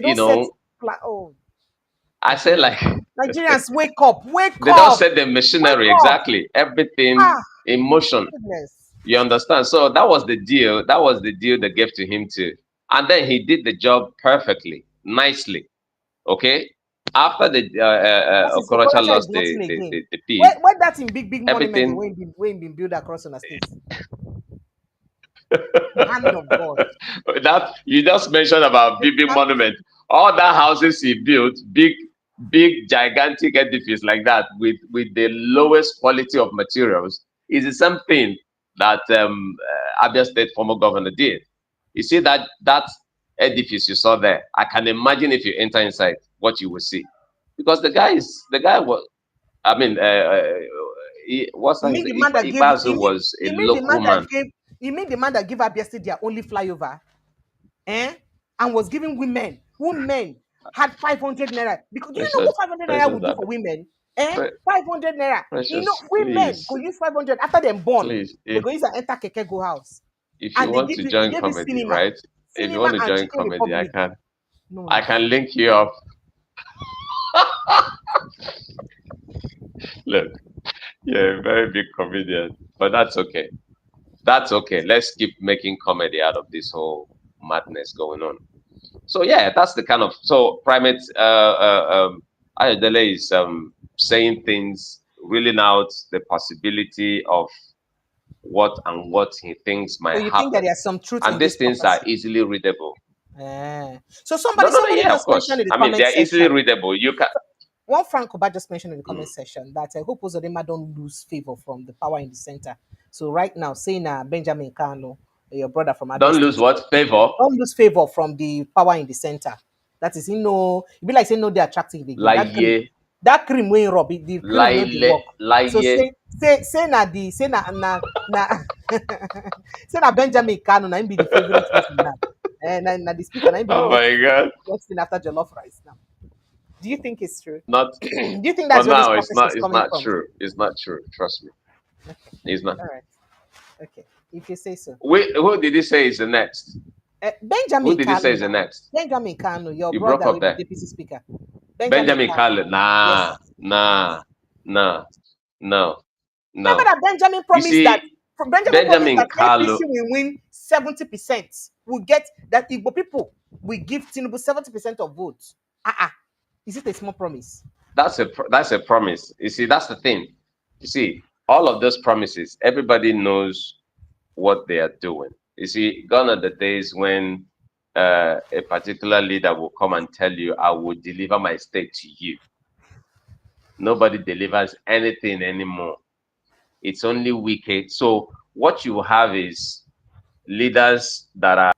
you know, I said like, Nigerians, wake up, wake up. They don't set the machinery, exactly. Everything in motion. Goodness. You understand? So that was the deal. That was the deal they gave to him too. And then he did the job perfectly, nicely. Okay? After the Okorocha lost the bid. Where that's in big monument when been built across on the states. Hand of God. That you just mentioned about big monument. All that houses he built, big gigantic edifice like that with the lowest quality of materials is the same thing that Abia State former governor did. You see that edifice you saw there. I can imagine if you enter inside what you will see, because the guy was. I mean, what's that? Ibazu was a local man. You mean the man that gave Abia State their only flyover, and was giving women had 500 naira. Because do you know what 500 naira would do for women? 500 naira. You know, women could use 500 after them born. They go use and enter Keke Go house. If you want to join comedy, right? If you want to join comedy, I can link you up. Look, you're a very big comedian, but that's okay. That's okay. Let's keep making comedy out of this whole madness going on. So yeah, that's the kind of Primate Ayodele is saying things, reeling out the possibility of what he thinks might happen. Think that there's some truth and these things are easily readable. So somebody of course. mentioned in the comment they're easily readable. You can. One Frank Oba just mentioned in the comment section that Hope Uzodinma don't lose favor from the power in the center. So right now, saying Benjamin Kano, your brother from don't lose what favor? Don't lose favor from the power in the center. That is, it'd be like saying no, they're attractive again. That cream when rob the cream work. So say na Benjamin Kano na him be the favorite person now. And the speaker na him be my God. Next thing after jollof rice now. Do you think it's true? Not. Do you think that's where this prophecy is coming from? It's not true. It's not true. Trust me. Okay. It's not. All right. Okay. If you say so. Who did he say is the next? Benjamin. Who did he say is the next? Benjamin Kano, your you brother, broke up there. The DPC speaker. Benjamin Kano. Nah. Yes. No. Remember that Benjamin promised that Benjamin Kano APC will win 70%. Will get that Igbo people will give Tinubu 70% of votes. Is it a small promise? That's a promise. You see, that's the thing. You see, all of those promises, everybody knows what they are doing. You see, gone are the days when a particular leader will come and tell you, I will deliver my state to you. Nobody delivers anything anymore. It's only wicked. So what you have is leaders that are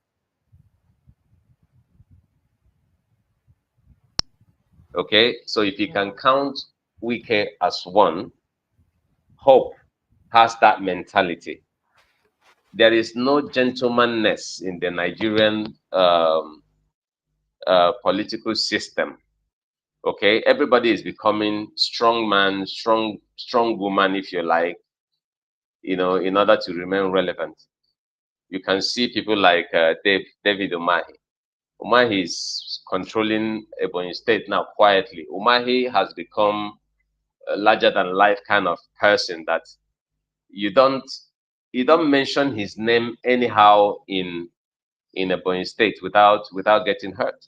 okay. So if you can count Wike as one, Hope has that mentality. there is no gentlemanness in the Nigerian political system. Okay, everybody is becoming strong man, strong woman, if you like, in order to remain relevant. You can see people like David Umahi. Umahi is controlling Ebonyi State now quietly. Umahi has become a larger than life kind of person that you don't mention his name anyhow in Ebonyi State without getting hurt.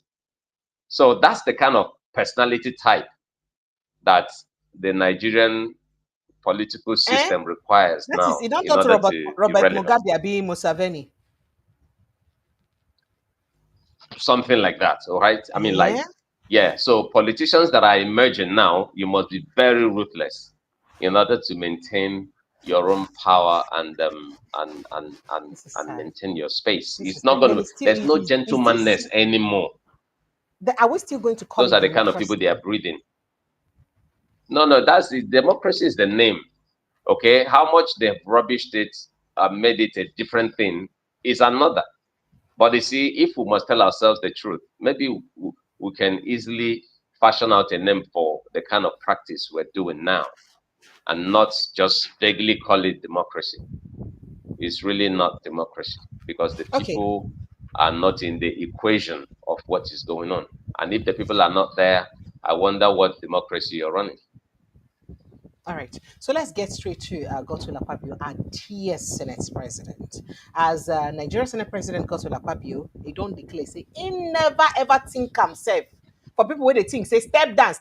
So that's the kind of personality type that the Nigerian political system requires That is, now you don't in talk to order to be Robert relevant. Mugabe being Museveni. Something like that, all right? I mean, like, yeah, so politicians that are emerging now, you must be very ruthless in order to maintain your own power and maintain your space. It's not going to, there's no gentlemanness anymore. Are we still going to call Those it are the kind of people they are breeding. No, that's the democracy is the name. Okay, how much they've rubbished it, made it a different thing is another. But you see, if we must tell ourselves the truth, maybe we can easily fashion out a name for the kind of practice we're doing now and not just vaguely call it democracy. It's really not democracy because the people are not in the equation of what is going on. And if the people are not there, I wonder what democracy you're running. All right, so let's get straight to Godswill Akpabio, our TS Senate President. As Nigerian Senate President Godswill Akpabio, he don't declare, say, he never ever think himself. For people where they think, say, step down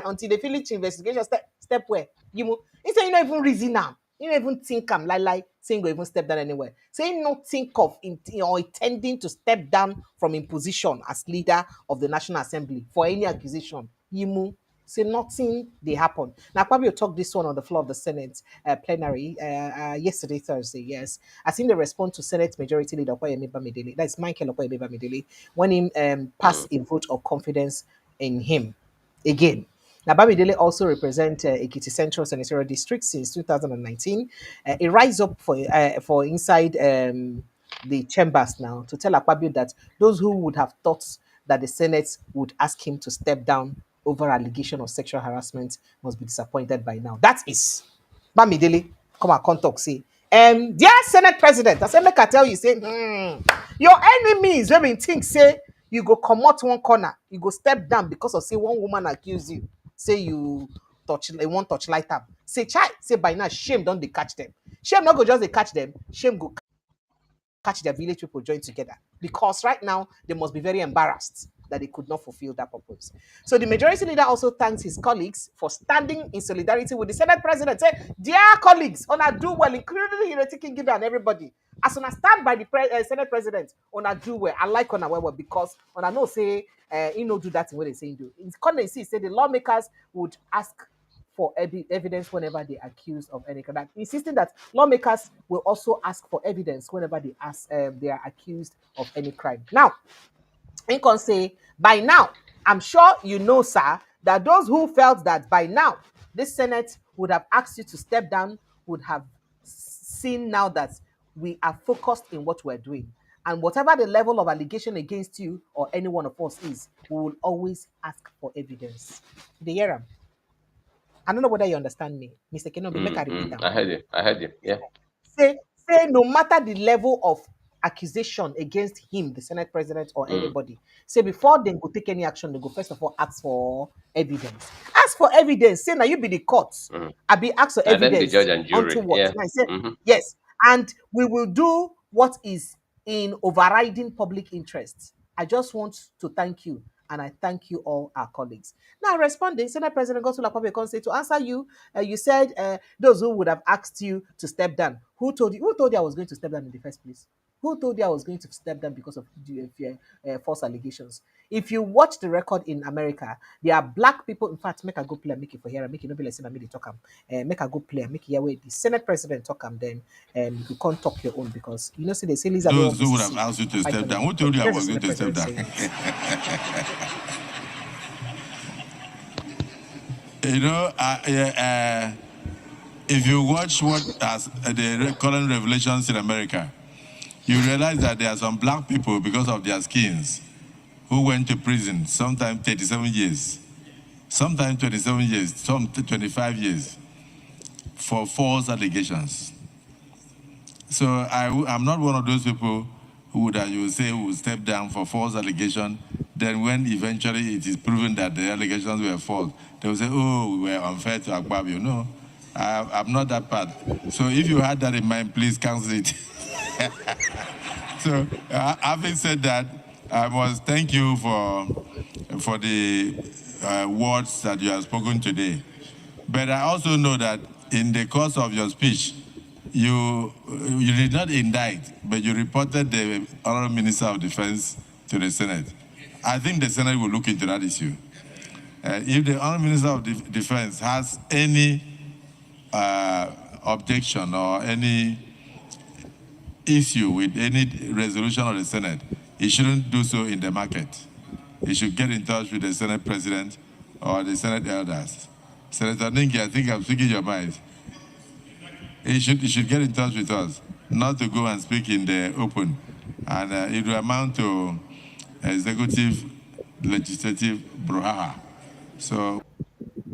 until they finish investigation, step where? You he say, you don't even reason now. You don't even think like saying go even step down anywhere. Saying not think of or intending to step down from in position as leader of the National Assembly for any accusation. Yimu say nothing they happen. Now, Akpabio talked this one on the floor of the Senate plenary yesterday, Thursday, yes. As in the response to Senate Majority Leader Opeyemi Bamidele, that's Michael Opeyemi Bamidele, when he passed a vote of confidence in him again. Now, Bamidele also represents Ekiti Central Senatorial District since 2019. He rise up for inside the chambers now to tell Akpabio that those who would have thought that the Senate would ask him to step down over allegation of sexual harassment must be disappointed by now. That is Bamidele. Come and talk, say. Dear Senate President, I say make I tell you, say, your enemies when we think say you go come out one corner, you go step down because of say one woman accuse you, say you won't touch light up. Say chai, say by now shame don't they catch them. Shame not go just they catch them, shame go catch their village people join together because right now they must be very embarrassed that they could not fulfill that purpose. So the majority leader also thanks his colleagues for standing in solidarity with the Senate President. Say, dear colleagues, Ona do well, including Ireti Kingibe and everybody. As Ona stand by the Senate President, Ona do well. I like Ona well because Ona no say he no do that in what they say do. In Condense, say the lawmakers would ask for evidence whenever they accused of any crime. Insisting that lawmakers will also ask for evidence whenever they are accused of any crime. Now, in can say, by now, I'm sure you know, sir, that those who felt that by now this Senate would have asked you to step down would have seen now that we are focused in what we're doing. And whatever the level of allegation against you or any one of us is, we will always ask for evidence. The hear I don't know whether you understand me, Mr. Kenobi. Make I repeat that. I heard you. Yeah. Say no matter the level of accusation against him, the Senate President or anybody, say before they go take any action, they go first of all ask for evidence. Ask for evidence. Say now you be the court. I be ask for evidence. Then the judge and jury. Onto what? Yeah. I say, yes, and we will do what is in overriding public interest. I just want to thank you. And I thank you all, our colleagues. Now, responding, Senate President Godswill Akpabio say to answer you, you said those who would have asked you to step down. Who told you I was going to step down in the first place? Who told you I was going to step down because of false allegations? If you watch the record in America, there are black people. In fact, make a good player, make it for here, make it not be like me talk make a good player, make it here where the Senate President talk then you can't talk your own because you know see they say those who would have asked you to step down. Who told you I was going to step down? You know, if you watch what the current revelations in America, you realize that there are some black people, because of their skins, who went to prison, sometimes 37 years, sometimes 27 years, some 25 years, for false allegations. So I'm not one of those people who that you say will step down for false allegation. Then when eventually it is proven that the allegations were false, they will say, oh, we were unfair to Akpabio. No, I'm not that bad. So if you had that in mind, please cancel it. So having said that, I must thank you for the words that you have spoken today. But I also know that in the course of your speech, you did not indict, but you reported the Honorable Minister of Defense to the Senate. I think the Senate will look into that issue. If the Honorable Minister of Defense has any objection or any issue with any resolution of the Senate, he shouldn't do so in the market. He should get in touch with the Senate President or the Senate elders. Senator Ninki, I think I'm speaking your mind. He should get in touch with us, not to go and speak in the open. And it will amount to executive, legislative brouhaha. So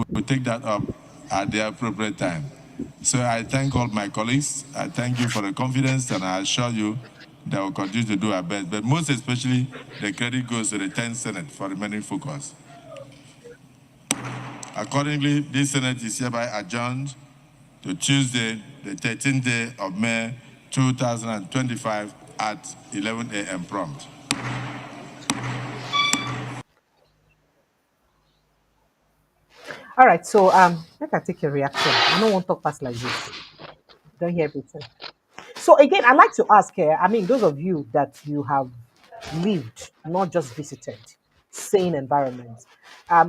we'll take that up at the appropriate time. So I thank all my colleagues. I thank you for the confidence, and I assure you that we'll continue to do our best. But most especially, the credit goes to the 10th Senate for remaining focused. Accordingly, this Senate is hereby adjourned to Tuesday, the 13th day of May, 2025 at 11 a.m. prompt. All right, so let I take your reaction. I don't want to talk fast like this. Don't hear everything. So again, I'd like to ask here, I mean, those of you that you have lived, not just visited, sane environments,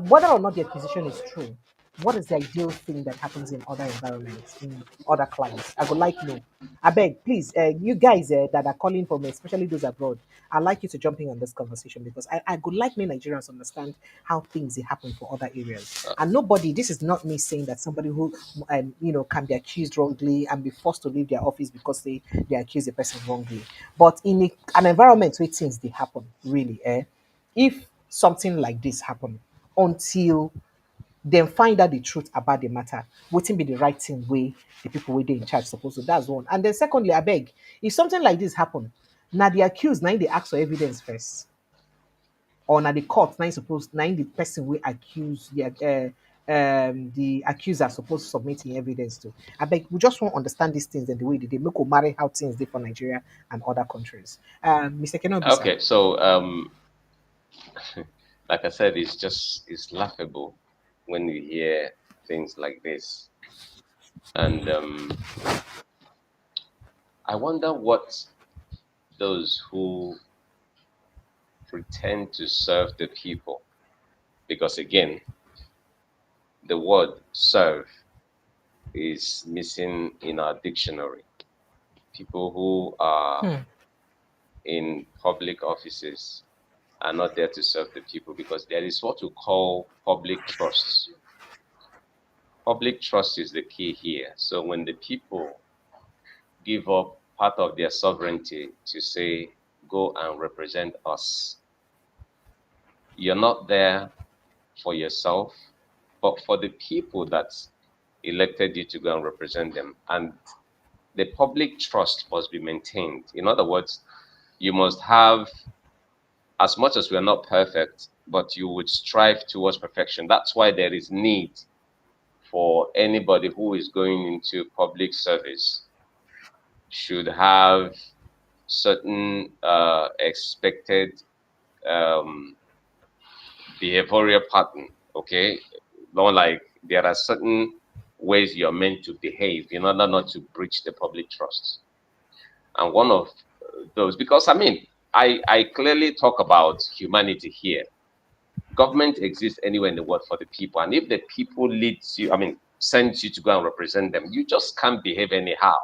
whether or not the acquisition is true, what is the ideal thing that happens in other environments, in other clients? I would like to know. I beg, please, you guys that are calling for me, especially those abroad, I'd like you to jump in on this conversation because I would like me Nigerians understand how things happen for other areas. And nobody, this is not me saying that somebody who, can be accused wrongly and be forced to leave their office because they accuse the person wrongly. But in an environment where things they happen, really, if something like this happen until then find out the truth about the matter, wouldn't be the right thing way the people where they in charge supposed to. That's one. And then secondly, I beg, if something like this happen, now the accused now they ask for evidence first. Or now the court now supposed now the person we accuse the accuser supposed to submit in evidence to. I beg we just want to understand these things and the way they make marry how things did for Nigeria and other countries. Mr. Kenobi, sir. Okay, so like I said, it's laughable when you hear things like this, and I wonder what those who pretend to serve the people, because again, the word serve is missing in our dictionary. People who are in public offices are not there to serve the people because there is what we call public trust. Public trust is the key here. So when the people give up part of their sovereignty to say, go and represent us, you're not there for yourself, but for the people that elected you to go and represent them. And the public trust must be maintained. In other words, you must have, as much as we are not perfect, but you would strive towards perfection. That's why there is need for anybody who is going into public service should have certain expected behavioral pattern, okay? Not like there are certain ways you're meant to behave in order not to breach the public trust. And one of those, because I mean, I clearly talk about humanity here. Government exists anywhere in the world for the people. And if the people leads you, I mean, sends you to go and represent them, you just can't behave anyhow.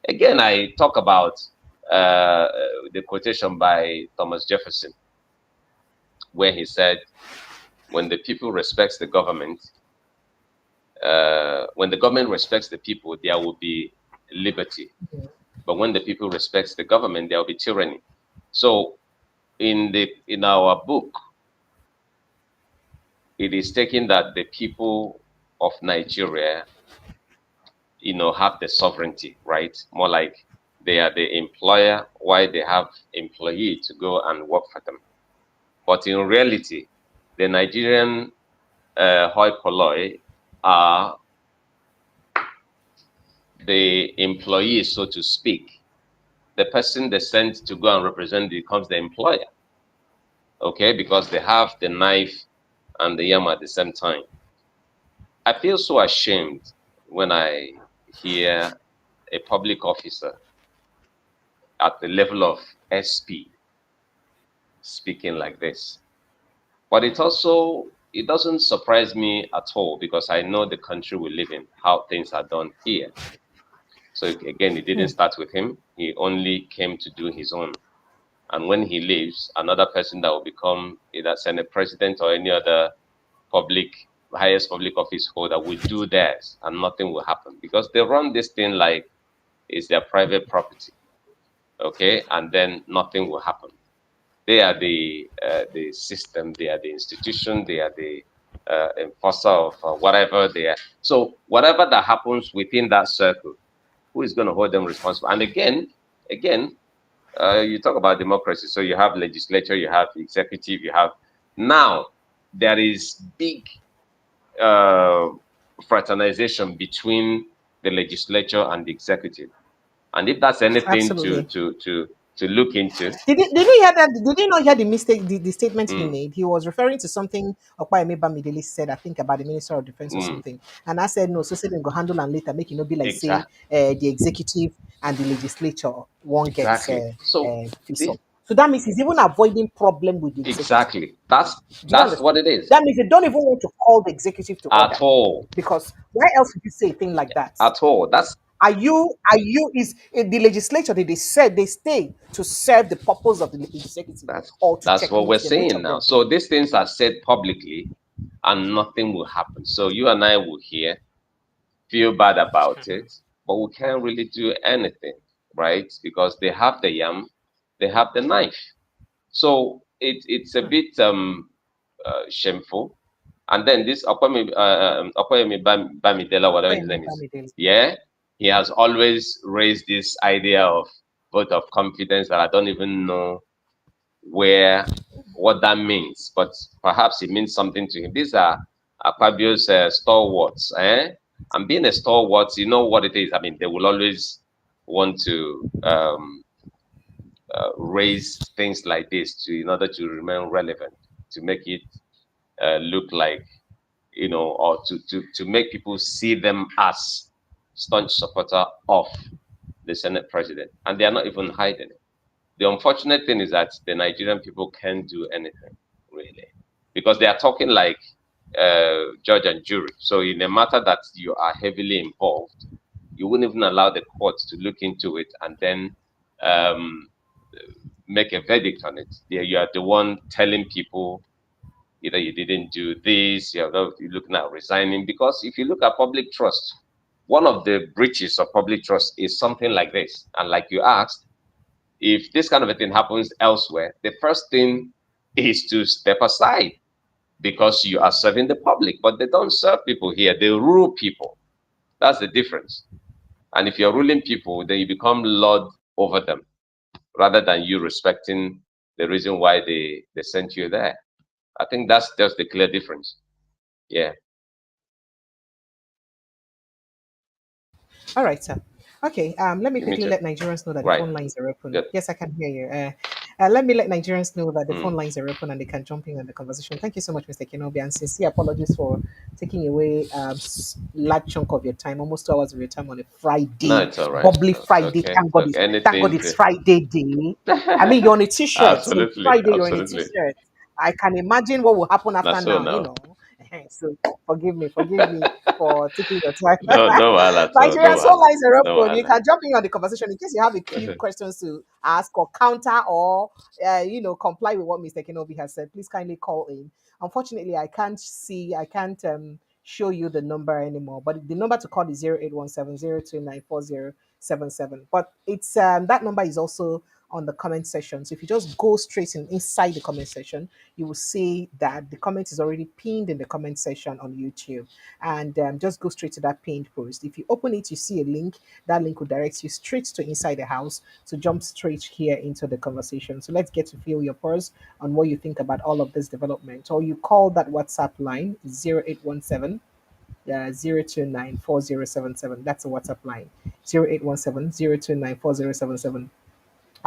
Again, I talk about the quotation by Thomas Jefferson, where he said, when the people respects the government, when the government respects the people, there will be liberty. But when the people respect the government, there will be tyranny. So in our book, it is taken that the people of Nigeria, have the sovereignty, right? More like they are the employer, while they have employee to go and work for them. But in reality, the Nigerian hoi polloi are the employees, so to speak. The person they sent to go and represent becomes the employer, okay? Because they have the knife and the yam at the same time. I feel so ashamed when I hear a public officer at the level of SP speaking like this. But it doesn't surprise me at all because I know the country we live in, how things are done here. So again, it didn't start with him. He only came to do his own. And when he leaves, another person that will become either Senate President or any other highest public office holder will do theirs and nothing will happen because they run this thing like it's their private property. Okay, and then nothing will happen. They are the system, they are the institution, they are the enforcer of whatever they are. So whatever that happens within that circle, who is going to hold them responsible? And again, you talk about democracy. So you have legislature, you have executive, you have now there is big fraternization between the legislature and the executive. And if that's anything Absolutely. to look into, Did you hear that? Did you not hear the mistake, the statement he mm, made? He was referring to something Opeyemi Bamidele said, I think, about the Minister of Defense or something. And I said, no, so say them go handle and later make it not be like say exactly, the executive and the legislature won't get exactly. So face this off. So that means he's even avoiding problem with the executive. exactly that's Do you that's what understand? it is That means they don't even want to call the executive to order. at all, Because why else would you say a thing like that? at all. Are you is the legislature that they said they stay to serve the purpose of the executive That's or to that's what we're checkmate them? Which saying of now. them? So these things are said publicly, and nothing will happen. So you and I will hear, feel bad about it, but we can't really do anything, right? Because they have the yam, they have the knife. So it's a bit shameful. And then this Opeyemi Bamidele, whatever his Opeyemi name is, Bamidele. yeah, he has always raised this idea of vote of confidence that I don't even know what that means, but perhaps it means something to him. These are Akpabio's stalwarts, eh? And being a stalwart, you know what it is. I mean, they will always want to raise things like this in order to remain relevant, to make it look like or to make people see them as staunch supporter of the Senate President, and they are not even hiding it. The unfortunate thing is that the Nigerian people can't do anything really because they are talking like judge and jury. So in a matter that you are heavily involved, you wouldn't even allow the courts to look into it and then um, make a verdict on it. You are the one telling people either you didn't do this, you're looking at resigning. Because if you look at public trust, one of the breaches of public trust is something like this. And like you asked, if this kind of a thing happens elsewhere, the first thing is to step aside because you are serving the public. But they don't serve people here, they rule people. That's the difference. And if you're ruling people, then you become lord over them rather than you respecting the reason why they sent you there. I think that's just the clear difference. Yeah. All right, sir. Okay. Let me You me quickly too. let Nigerians know that the Right. phone lines are open. Good. Yes, I can hear you. Let me let Nigerians know that the phone Mm. lines are open and they can jump in on the conversation. Thank you so much, Mr. Kenobi, and sincere apologies for taking away large chunk of your time, almost 2 hours of your time on a No, Friday, it's all right. bubbly It's Friday. okay. Look, Thank God anything it's to Friday day. I mean, you're on a t-shirt. So absolutely, Friday, you're on a absolutely. t-shirt. I can imagine what will happen after That's so now. now. So forgive me for taking your time. No, no wahala at all. No Nigeria's phone wahala. lines are No open. You wahala. can jump in on the conversation in case you have a few questions to ask or counter or comply with what Mr. Kenobi has said. Please kindly call in. Unfortunately, I can't show you the number anymore. But the number to call is 0817 4077. But it's that number is also on the comment section. So if you just go straight inside the comment section, you will see that the comment is already pinned in the comment section on YouTube. And just go straight to that pinned post. If you open it, you see a link. That link will direct you straight to inside the house to jump straight here into the conversation. So let's get to feel your pulse on what you think about all of this development. Or you call that WhatsApp line 0817 029 That's a WhatsApp line 0817 029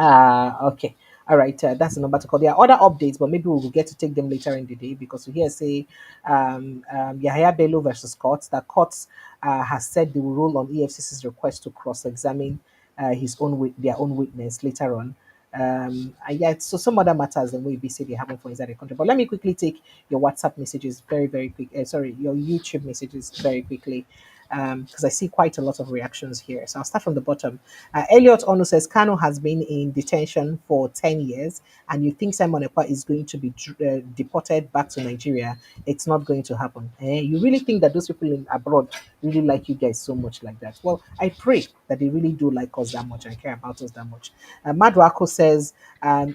okay. All right, that's the number to call. There are other updates, but maybe we will get to take them later in the day because we hear say Yahya Bello versus Court that Court has said they will rule on EFCC's request to cross-examine their own witness later on. And yeah, so some other matters than we be say they happen for inside the country. But let me quickly take your WhatsApp messages very, very quick. Sorry, your YouTube messages very quickly because I see quite a lot of reactions here. So I'll start from the bottom. Elliot Ono says Kano has been in detention for 10 years, and you think Simon Ekpa is going to be deported back to Nigeria. It's not going to happen. You really think that those people in abroad really like you guys so much like that? Well, I pray that they really do like us that much and care about us that much. Maduako says,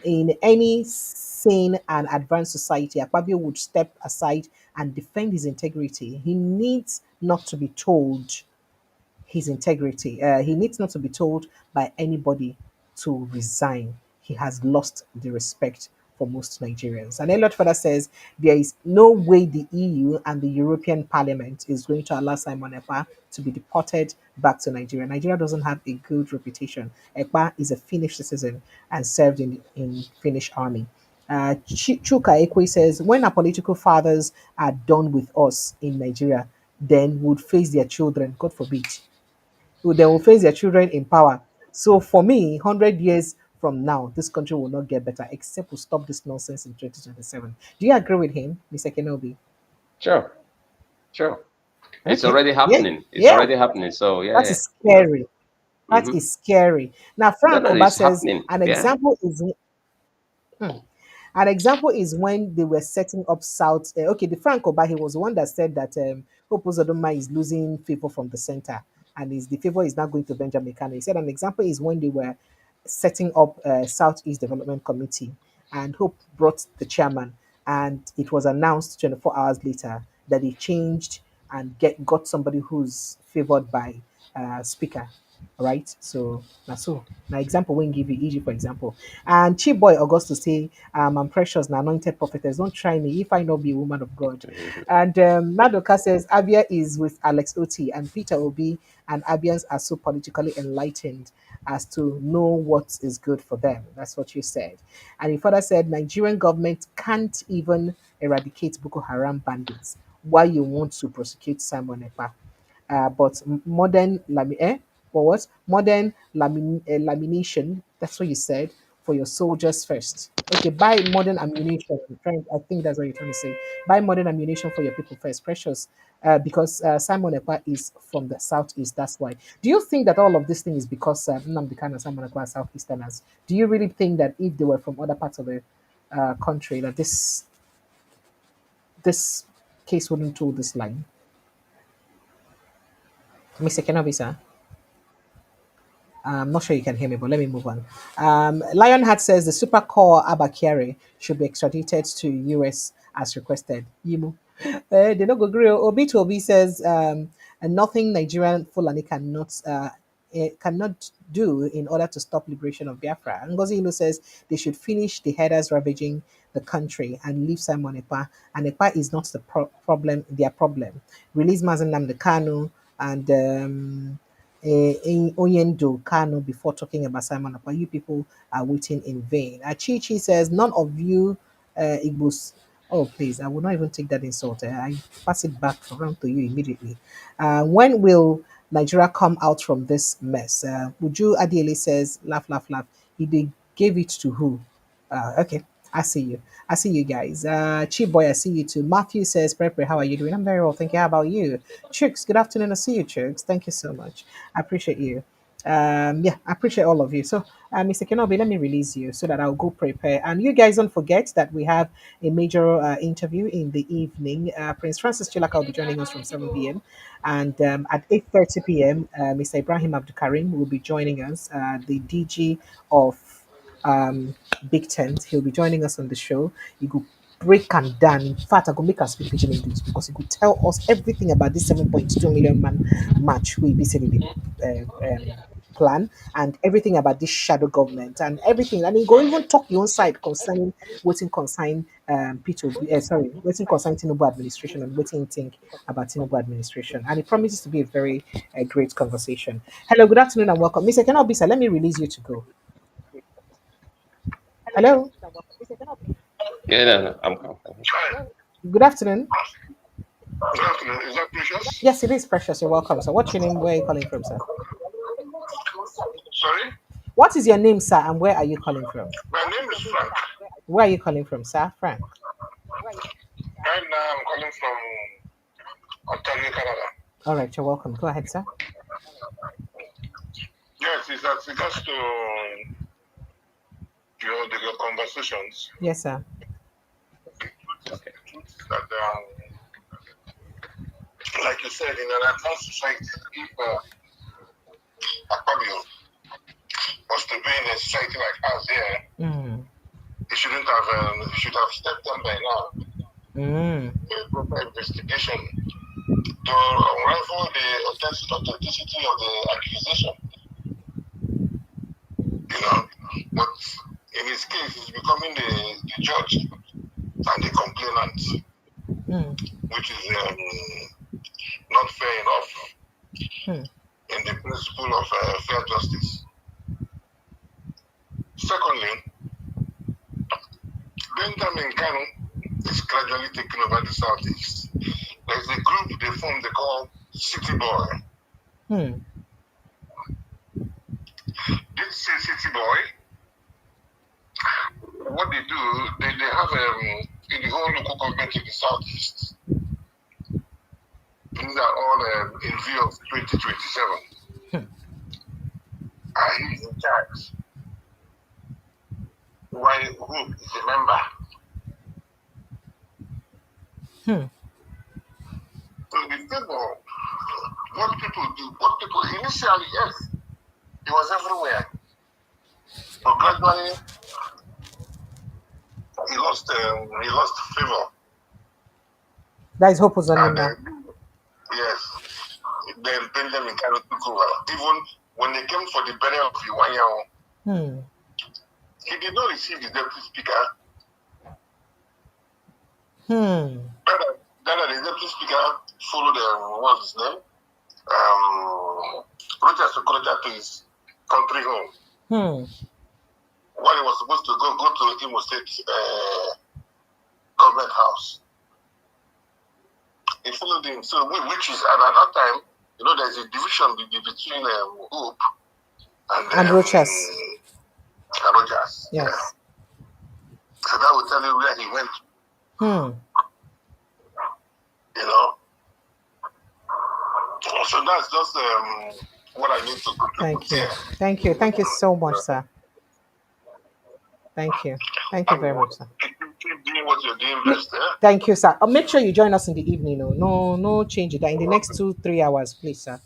in any sane and advanced society, Akpabio would step aside and defend his integrity. He needs not to be told his integrity. He needs not to be told by anybody to resign. He has lost the respect for most Nigerians. And Elliot further says there is no way the EU and the European Parliament is going to allow Simon Ekpa to be deported back to Nigeria. Nigeria doesn't have a good reputation. Ekpa is a Finnish citizen and served in Finnish army. Chuka Ekwe says, when our political fathers are done with us in Nigeria, then would face their children, God forbid, they will face their children in power. So for me, 100 years from now, this country will not get better except we stop this nonsense in 2027. Do you agree with him, Mr. Kenobi? Sure, sure. It's Okay. already Yeah. happening. It's Yeah. already happening. So yeah, That yeah. is scary. That Mm-hmm. is scary. Now, No, Frank no, Oba it's says happening. an Yeah. example is an example is when they were setting up South. Okay, the Frank Oba, he was the one that said that Hope Uzodinma is losing favor from the center, and is the favor is now going to Benjamin Kano. He said an example is when they were setting up Southeast Development Committee, and Hope brought the chairman, and it was announced 24 hours later that he changed and got somebody who's favored by Speaker. Right, so that's so. Now, example when give you EG for example, and Chief Boy Augustus say, I'm precious, na anointed prophetess. Don't try me if I not be a woman of God. And Madoka says Abia is with Alex Oti and Peter Obi, and Abians are so politically enlightened as to know what is good for them. That's what you said. And he further said Nigerian government can't even eradicate Boko Haram bandits. Why you want to prosecute Simon Ekpa? But modern lamination. That's what you said for your soldiers first. Okay, buy modern ammunition. I think that's what you're trying to say. Buy modern ammunition for your people first, precious. Because Simon Ekpa is from the southeast. That's why. Do you think that all of this thing is because Nnamdi Kanu and Simon Ekpa are southeasterners? Do you really think that if they were from other parts of the country, that this case wouldn't hold this line? Mr. Kenobisa? I'm not sure you can hear me, but let me move on. Lionheart says the super core Abakari should be extradited to US as requested. Yimu. They don't go agree. Obi to Obi says and nothing Nigerian Fulani cannot do in order to stop liberation of Biafra. Ngozi Ilu says they should finish the headers ravaging the country and leave Simon Ekpa. And Ekpa is not the problem, their problem. Release Mazen Namdekanu and in Oyendo Kano before talking about Simon Ekpa. You people are waiting in vain. Chichi says none of you Igbos. Oh, please, I will not even take that insult. I pass it back around to you immediately. When will Nigeria come out from this mess? Uju Adiele says, laugh, laugh, laugh. They gave it to who? Okay, I see you. I see you guys. Cheap boy, I see you too. Matthew says, Prepare, how are you doing? I'm very well, thank you. How about you? Chooks, good afternoon. I see you, Chooks. Thank you so much. I appreciate you. Yeah, I appreciate all of you. So, Mr. Kenobi, let me release you so that I'll go prepare. You guys don't forget that we have a major interview in the evening. Prince Francis Chilaka will be joining us from 7 p.m. And at 8:30 p.m., Mr. Ibrahim Abdukarim will be joining us, the DG of um, Big Tent. He'll be joining us on the show. You go break and down. In fact, I go make us speak pidgin English because he could tell us everything about this 7.2 million man match we basically plan and everything about this shadow government and everything. And he go even talk your own side concerning waiting concern P2B, sorry, waiting concern Tinubu administration and waiting think about Tinubu administration. And it promises to be a very great conversation. Hello, good afternoon and welcome. Mr. Kenobisa, let me release you to go. Hello, Yeah, no, no, I'm comfortable. Hi. good afternoon. Good afternoon. Is that Precious? Yes, it is Precious. You're welcome. So, what's your name? Where are you calling from, sir? Sorry? What is your name, sir, and where are you calling from? My name is Frank. Where are you calling from, sir? Frank. Right now I'm calling from Ontario, Canada. All right, you're welcome. Go ahead, sir. Yes, it's as regards to your conversations. Yes, sir. Okay. The truth is that, like you said, in an advanced society, if Akpabio was to be in a society like ours here, Mm. he should have stepped down by now. Mm. A proper investigation to unravel the authenticity of the accusation. But in his case, he's becoming the judge and the complainant, Mm. which is not fair enough Mm. in the principle of fair justice. Secondly, Benjamin Kanu is gradually taking over the Southeast. There's a group they formed, they call City Boy. Mm. This City Boy, what they do, they have in the whole local government in the Southeast. These are all in view of 2027. He's in charge. While Hope is a member. Hmm. So the people, what people initially, yes, it was everywhere. But gradually, he lost favor. That is hope was on him And now. yes, then Benjamin kind of took over. Even when they came for the burial of Iwanyao, Hmm. he did not receive the deputy speaker. Hmm. Then the deputy speaker followed what's his name? Roger Sokoraja to his country home. Hmm. While he was supposed to go to Imo State government house. He followed him. So which is at that time, there's a division between Hope And Rochas. and Rogers. Yes. Yeah. So that will tell you where he went. Hmm. So that's just what I need to contribute. Thank you. here. Thank you. Thank you so much, sir. Thank you. Thank you very much, sir. Keep doing what you're doing best, Thank you, sir. Make sure you join us in the evening. No change it. In the next 2-3 hours, please, sir. Okay,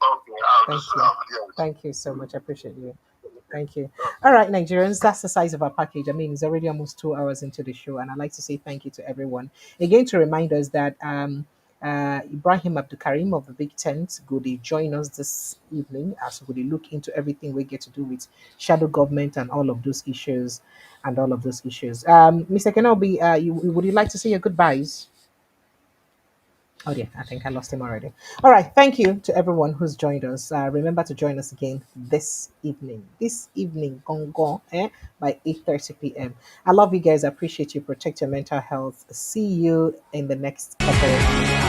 I'll Thank just you. yeah. Thank you so much. I appreciate you. Thank you. All right, Nigerians, that's the size of our package. I mean, it's already almost 2 hours into the show, and I'd like to say thank you to everyone. Again, to remind us that Ibrahim Abdukarim of the Big Tent would join us this evening as we look into everything we get to do with shadow government and all of those issues Mr. Kenobi, would you like to say your goodbyes? Oh, yeah, I think I lost him already. All right. Thank you to everyone who's joined us. Remember to join us again this evening. Gong gong, by 8:30 p.m. I love you guys. I appreciate you. Protect your mental health. See you in the next couple of